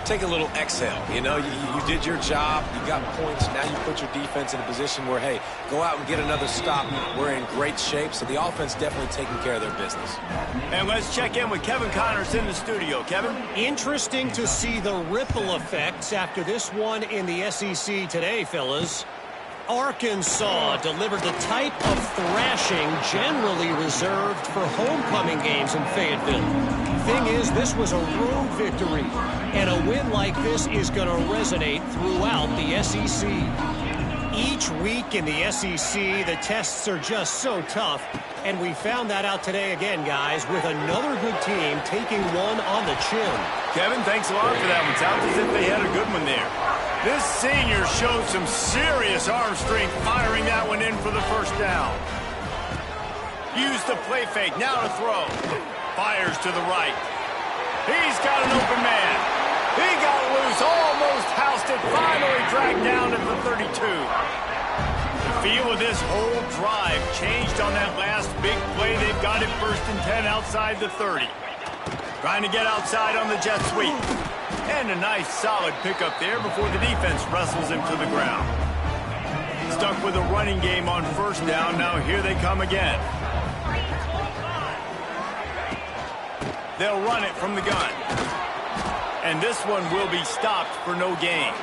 Take a little exhale. You know, you did your job. You got points. Now you put your defense in a position where, hey, go out and get another stop. We're in great shape, so the offense definitely taking care of their business. And let's check in with Kevin Connors in the studio. Kevin? Interesting to see the ripple effects after this one in the SEC today, fellas. Arkansas delivered the type of thrashing generally reserved for homecoming games in Fayetteville. Thing is, this was a road victory, and a win like this is going to resonate throughout the SEC. Each week in the SEC, the tests are just so tough, and we found that out today again, guys, with another good team taking one on the chin. Kevin, thanks a lot for that one. Sounds as if they had a good one there. This senior showed some serious arm strength firing that one in for the first down. Use the play fake, now to throw. Fires to the right. He's got an open man. He got loose, almost housed it, finally dragged down at the 32. The feel of this whole drive changed on that last big play. They've got it 1st and 10 outside the 30. Trying to get outside on the jet sweep. And a nice solid pickup there before the defense wrestles him to the ground. Stuck with a running game on first down. Now here they come again. They'll run it from the gun. And this one will be stopped for no gain.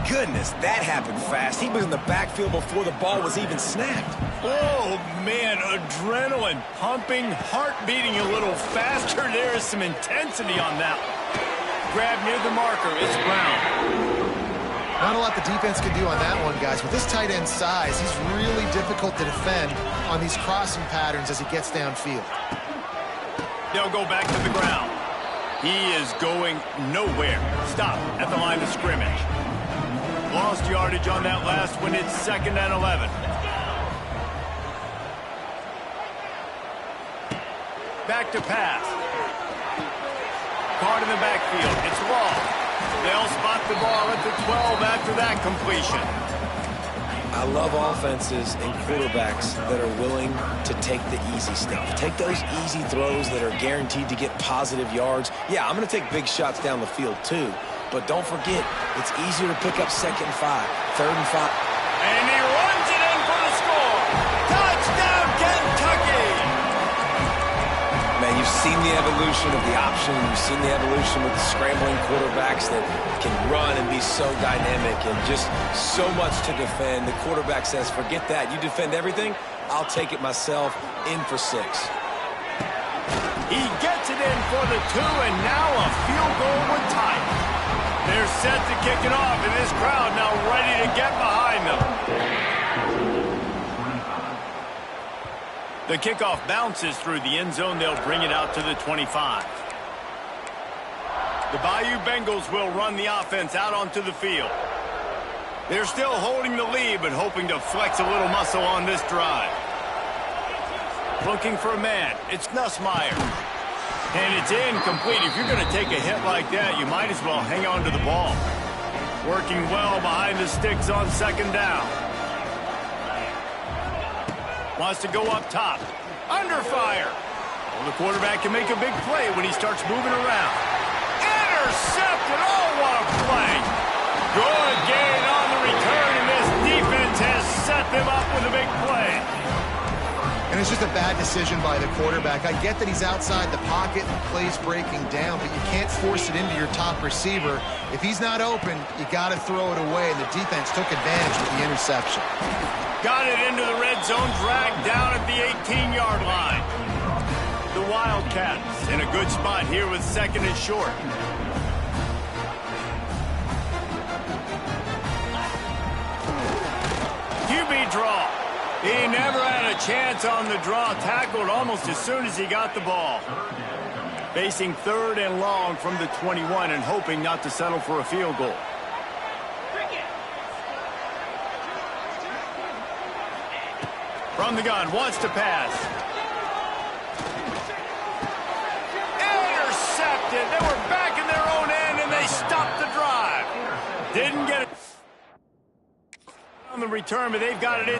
Goodness, that happened fast. He was in the backfield before the ball was even snapped. Oh, man, adrenaline pumping, heart beating a little faster. There is some intensity on that one. Grab near the marker. It's Brown. Not a lot the defense can do on that one, guys. With this tight end size, he's really difficult to defend on these crossing patterns as he gets downfield. They'll go back to the ground. He is going nowhere. Stop at the line of scrimmage. Lost yardage on that last one. It's 2nd and 11. Back to pass. Caught in the backfield. It's Law. They'll spot the ball at the 12 after that completion. I love offenses and quarterbacks that are willing to take the easy stuff. Take those easy throws that are guaranteed to get positive yards. Yeah, I'm going to take big shots down the field too. But don't forget, it's easier to pick up 2nd and 5, 3rd and 5. And he runs it in for the score. Touchdown, Kentucky! Man, you've seen the evolution of the option. You've seen the evolution with the scrambling quarterbacks that can run and be so dynamic and just so much to defend. The quarterback says, forget that. You defend everything, I'll take it myself. In for 6. He gets it in for the 2, and now a field goal would tie it. They're set to kick it off, and this crowd now ready to get behind them. The kickoff bounces through the end zone. They'll bring it out to the 25. The Bayou Bengals will run the offense out onto the field. They're still holding the lead, but hoping to flex a little muscle on this drive. Looking for a man. It's Nussmeier. And it's incomplete. If you're going to take a hit like that, you might as well hang on to the ball. Working well behind the sticks on second down. Wants to go up top. Under fire. Well, the quarterback can make a big play when he starts moving around. Intercepted. Oh, what a play. Good gain on the return, and this defense has set them up with a big play. And it's just a bad decision by the quarterback. I get that he's outside the pocket and the play's breaking down, but you can't force it into your top receiver. If he's not open, you got to throw it away, and the defense took advantage with the interception. Got it into the red zone, dragged down at the 18-yard line. The Wildcats in a good spot here with second and short. QB draw. He never had a chance on the draw. Tackled almost as soon as he got the ball. Facing third and long from the 21 and hoping not to settle for a field goal. From the gun, wants to pass. Intercepted. They were back in their own end and they stopped the drive. Didn't get it on the return, but they've got it in.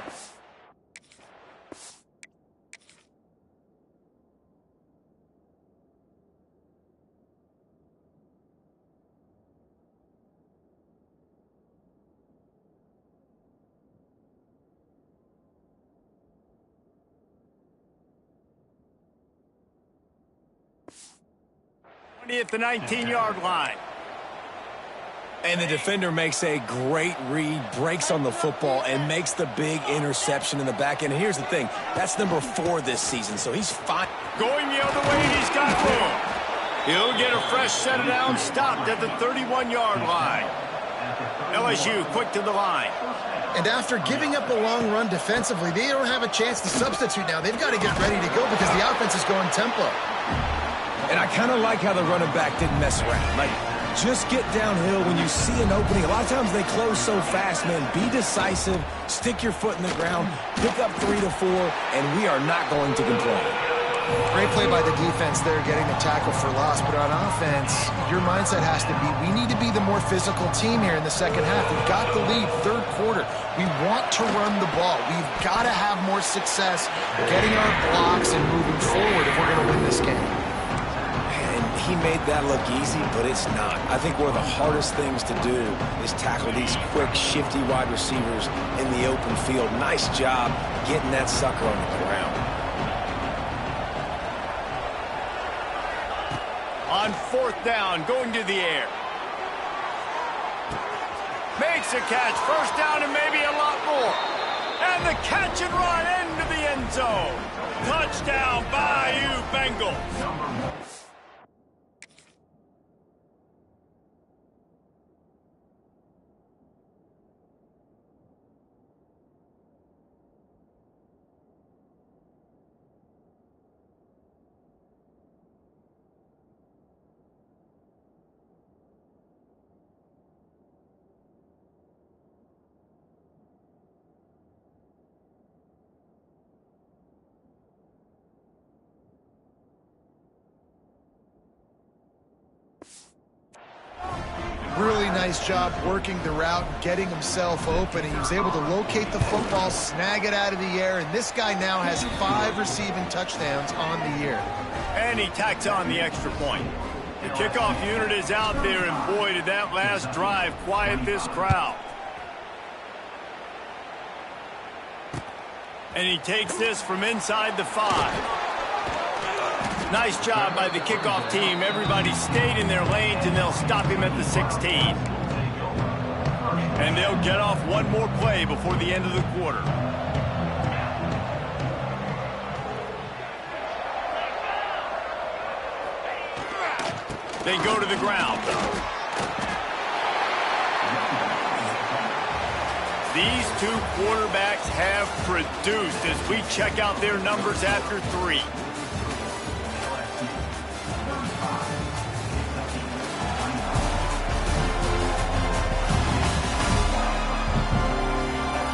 At the 19-yard line. And the defender makes a great read, breaks on the football, and makes the big interception in the back end. And here's the thing, that's number 4 this season, so he's fine. Going the other way, and he's got room. He'll get a fresh set of downs, stopped at the 31-yard line. LSU quick to the line. And after giving up a long run defensively, they don't have a chance to substitute now. They've got to get ready to go because the offense is going tempo. And I kind of like how the running back didn't mess around. Like, just get downhill when you see an opening. A lot of times they close so fast, man. Be decisive, stick your foot in the ground, pick up 3 to 4, and we are not going to complain. Great play by the defense there, getting the tackle for loss. But on offense, your mindset has to be, we need to be the more physical team here in the second half. We've got the lead, third quarter. We want to run the ball. We've got to have more success getting our blocks and moving forward if we're going to win this game. He made that look easy, but it's not. I think one of the hardest things to do is tackle these quick, shifty wide receivers in the open field. Nice job getting that sucker on the ground. On fourth down, going to the air. Makes a catch, first down and maybe a lot more. And the catch and run into the end zone. Touchdown, Bayou Bengals. Really nice job working the route, getting himself open. He was able to locate the football, snag it out of the air, and this guy now has 5 receiving touchdowns on the year. And he tacks on the extra point. The kickoff unit is out there, and boy, did that last drive quiet this crowd. And he takes this from inside the 5. Nice job by the kickoff team. Everybody stayed in their lanes, and they'll stop him at the 16. And they'll get off one more play before the end of the quarter. They go to the ground. These two quarterbacks have produced as we check out their numbers after 3.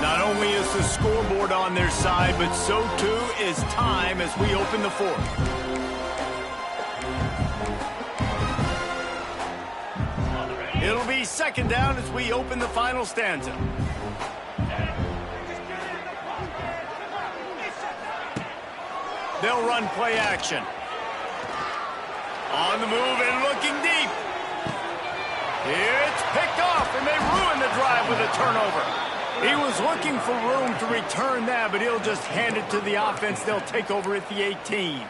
Not only is the scoreboard on their side, but so too is time as we open the 4th. It'll be second down as we open the final stanza. They'll run play action. On the move and looking deep. It's picked off, and they ruin the drive with a turnover. He was looking for room to return that, but he'll just hand it to the offense. They'll take over at the 18.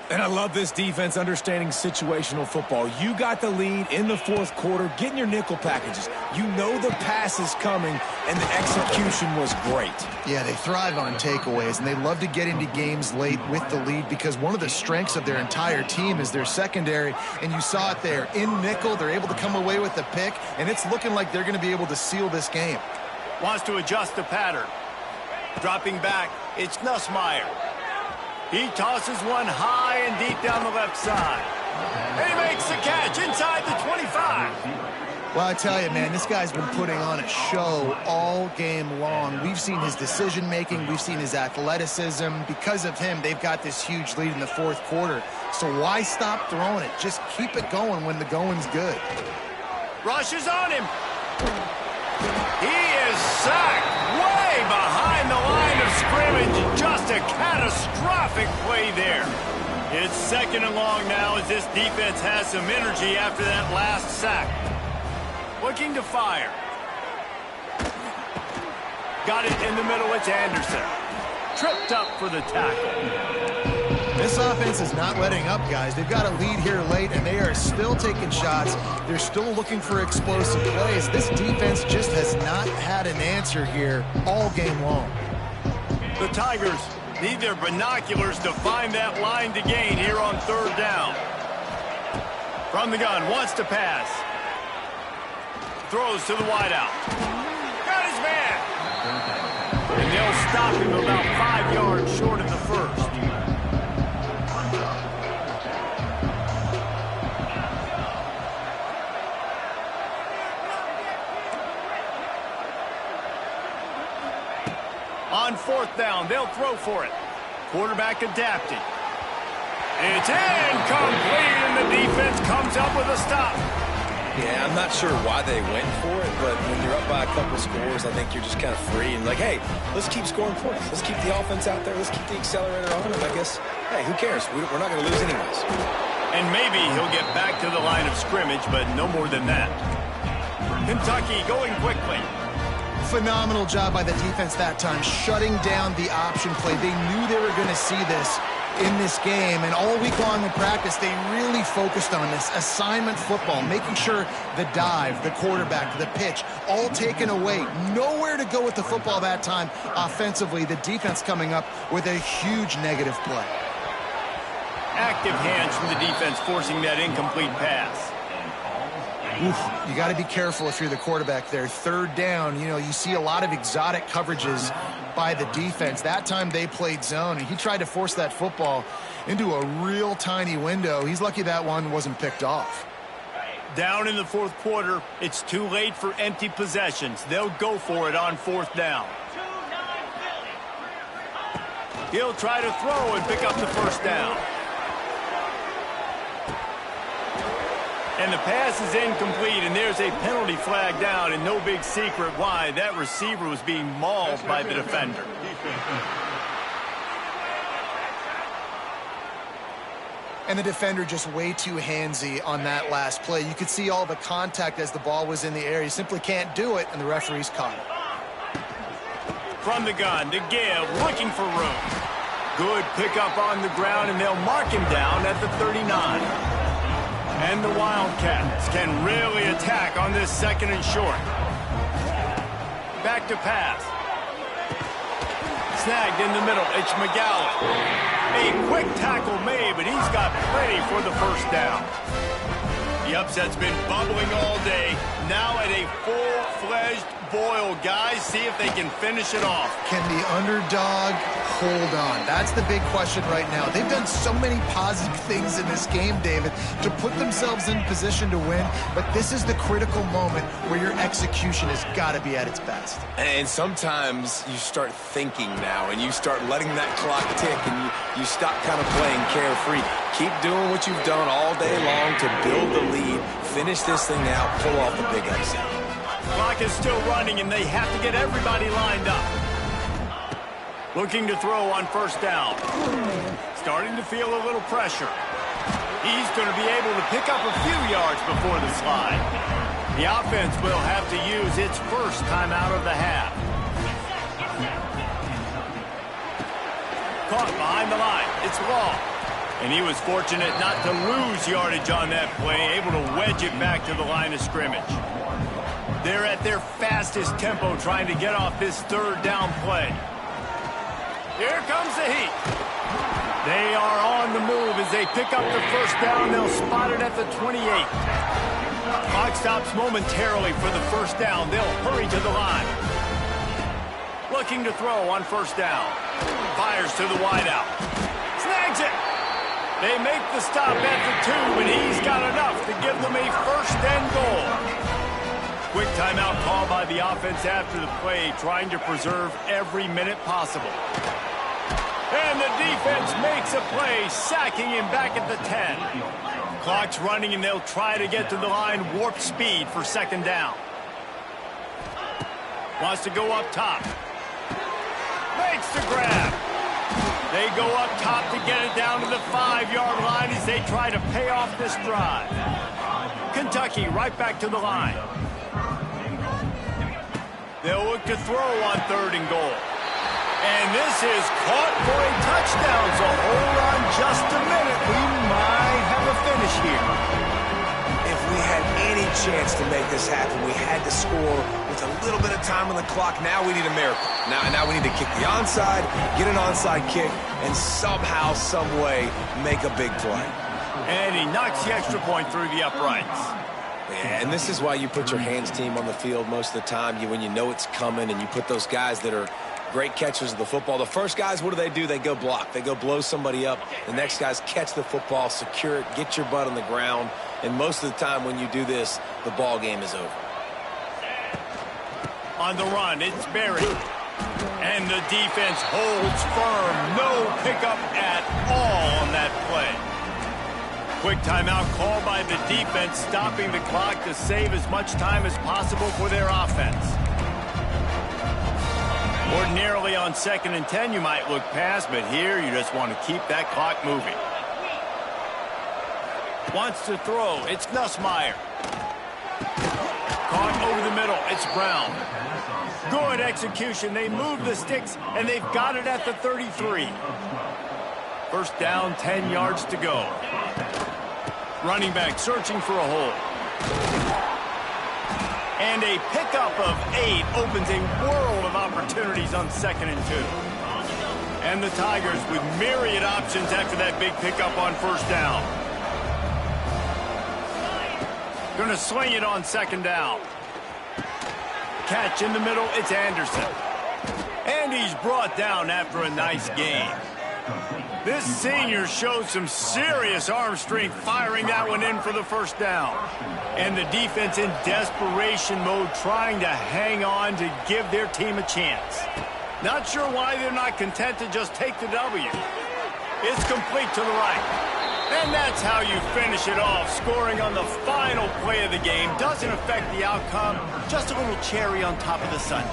And I love this defense understanding situational football. You got the lead in the fourth quarter, getting your nickel packages. You know the pass is coming, and the execution was great. Yeah, they thrive on takeaways, and they love to get into games late with the lead because one of the strengths of their entire team is their secondary, and you saw it there. In nickel, they're able to come away with the pick, and it's looking like they're going to be able to seal this game. Wants to adjust the pattern. Dropping back, it's Nussmeier. He tosses one high and deep down the left side. And he makes the catch inside the 25. Well, I tell you, man, this guy's been putting on a show all game long. We've seen his decision-making. We've seen his athleticism. Because of him, they've got this huge lead in the fourth quarter. So why stop throwing it? Just keep it going when the going's good. Rush is on him. He is sacked way behind the line of scrimmage. Just a catastrophic play there. It's second and long now as this defense has some energy after that last sack. Looking to fire. Got it in the middle. It's Anderson. Tripped up for the tackle. This offense is not letting up, guys. They've got a lead here late, and they are still taking shots. They're still looking for explosive plays. This defense just has not had an answer here all game long. The Tigers need their binoculars to find that line to gain here on third down. From the gun, wants to pass. Throws to the wideout. Got his man. And they'll stop him about 5 yards short of the first. On fourth down, they'll throw for it. Quarterback adapted. It's incomplete, and the defense comes up with a stop. Yeah, I'm not sure why they went for it, but when you're up by a couple scores, I think you're just kind of free and like, hey, let's keep scoring points. Let's keep the offense out there. Let's keep the accelerator on, and I guess, hey, who cares? We're not going to lose anyways. And maybe he'll get back to the line of scrimmage, but no more than that. Kentucky going quickly. Phenomenal job by the defense that time, shutting down the option play. They knew they were going to see this in this game, and all week long in practice, they really focused on this assignment football, making sure the dive, the quarterback, the pitch, all taken away. Nowhere to go with the football that time offensively. The defense coming up with a huge negative play. Active hands from the defense forcing that incomplete pass. Oof, you got to be careful if you're the quarterback there. Third down, you know, you see a lot of exotic coverages by the defense. That time they played zone, and he tried to force that football into a real tiny window. He's lucky that one wasn't picked off. Down in the fourth quarter, it's too late for empty possessions. They'll go for it on fourth down. He'll try to throw and pick up the first down. And the pass is incomplete, and there's a penalty flag down, and no big secret why. That receiver was being mauled by the defender. And the defender just way too handsy on that last play. You could see all the contact as the ball was in the air. You simply can't do it, and the referee's caught it. From the gun to give, looking for room. Good pickup on the ground, and they'll mark him down at the 39. And the Wildcats can really attack on this second and short. Back to pass. Snagged in the middle. It's McGowan. A quick tackle made, but he's got plenty for the first down. The upset's been bubbling all day. Now at a full-fledged boil. Guys, see if they can finish it off. Can the underdog hold on? That's the big question right now. They've done so many positive things in this game, David, to put themselves in position to win, but this is the critical moment where your execution has got to be at its best. And sometimes you start thinking now, and you start letting that clock tick, and you stop kind of playing carefree. Keep doing what you've done all day long to build the lead. lead, finish this thing out, pull off the big upset. Clock is still running, and they have to get everybody lined up. Looking to throw on first down. Starting to feel a little pressure. He's going to be able to pick up a few yards before the slide. The offense will have to use its first timeout of the half. Caught behind the line. It's long. And he was fortunate not to lose yardage on that play, able to wedge it back to the line of scrimmage. They're at their fastest tempo trying to get off this third down play. Here comes the heat. They are on the move as they pick up the first down. They'll spot it at the 28. Clock stops momentarily for the first down. They'll hurry to the line. Looking to throw on first down. Fires to the wideout. Snags it. They make the stop at the 2, and he's got enough to give them a first and goal. Quick timeout call by the offense after the play, trying to preserve every minute possible. And the defense makes a play, sacking him back at the 10. Clock's running, and they'll try to get to the line warp speed for second down. Wants to go up top. Makes the grab. They go up top to get it down to the 5-yard line as they try to pay off this drive. Kentucky right back to the line. They'll look to throw on third and goal. And this is caught for a touchdown, so hold on just a minute. We might have a finish here. If we had any chance to make this happen, we had to score with a little bit of time on the clock. Now we need a miracle. Now we need to kick the onside, get an onside kick, and somehow, some way, make a big play. And he knocks the extra point through the uprights. Yeah, and this is why you put your hands team on the field most of the time. When you know it's coming, and you put those guys that are great catchers of the football. The first guys, what do? They go block. They go blow somebody up. The next guys catch the football, secure it, get your butt on the ground. And most of the time when you do this, the ball game is over. On the run, it's Berry. And the defense holds firm. No pickup at all on that play. Quick timeout call by the defense, stopping the clock to save as much time as possible for their offense. Ordinarily on 2nd and 10, you might look past, but here you just want to keep that clock moving. Wants to throw. It's Nussmeier. Caught over the middle. It's Brown. Good execution. They move the sticks, and they've got it at the 33. First down, 10 yards to go. Running back searching for a hole. And a pickup of 8 opens a world of opportunities on 2nd and 2. And the Tigers with myriad options after that big pickup on first down. Going to sling it on second down. Catch in the middle, it's Anderson. And he's brought down after a nice gain. This senior shows some serious arm strength, firing that one in for the first down. And the defense in desperation mode, trying to hang on to give their team a chance. Not sure why they're not content to just take the W. It's complete to the right. And that's how you finish it off. Scoring on the final play of the game doesn't affect the outcome. Just a little cherry on top of the sundae.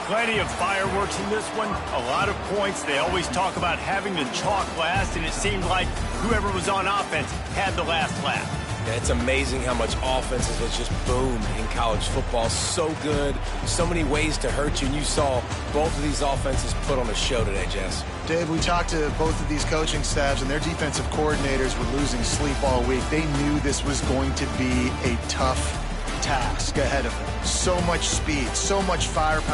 Plenty of fireworks in this one. A lot of points. They always talk about having the chalk last, and it seemed like whoever was on offense had the last laugh. Yeah, it's amazing how much offenses has just boomed in college football. So good. So many ways to hurt you. And you saw both of these offenses put on a show today, Jess. Dave, we talked to both of these coaching staffs, and their defensive coordinators were losing sleep all week. They knew this was going to be a tough task ahead of them. So much speed, so much firepower.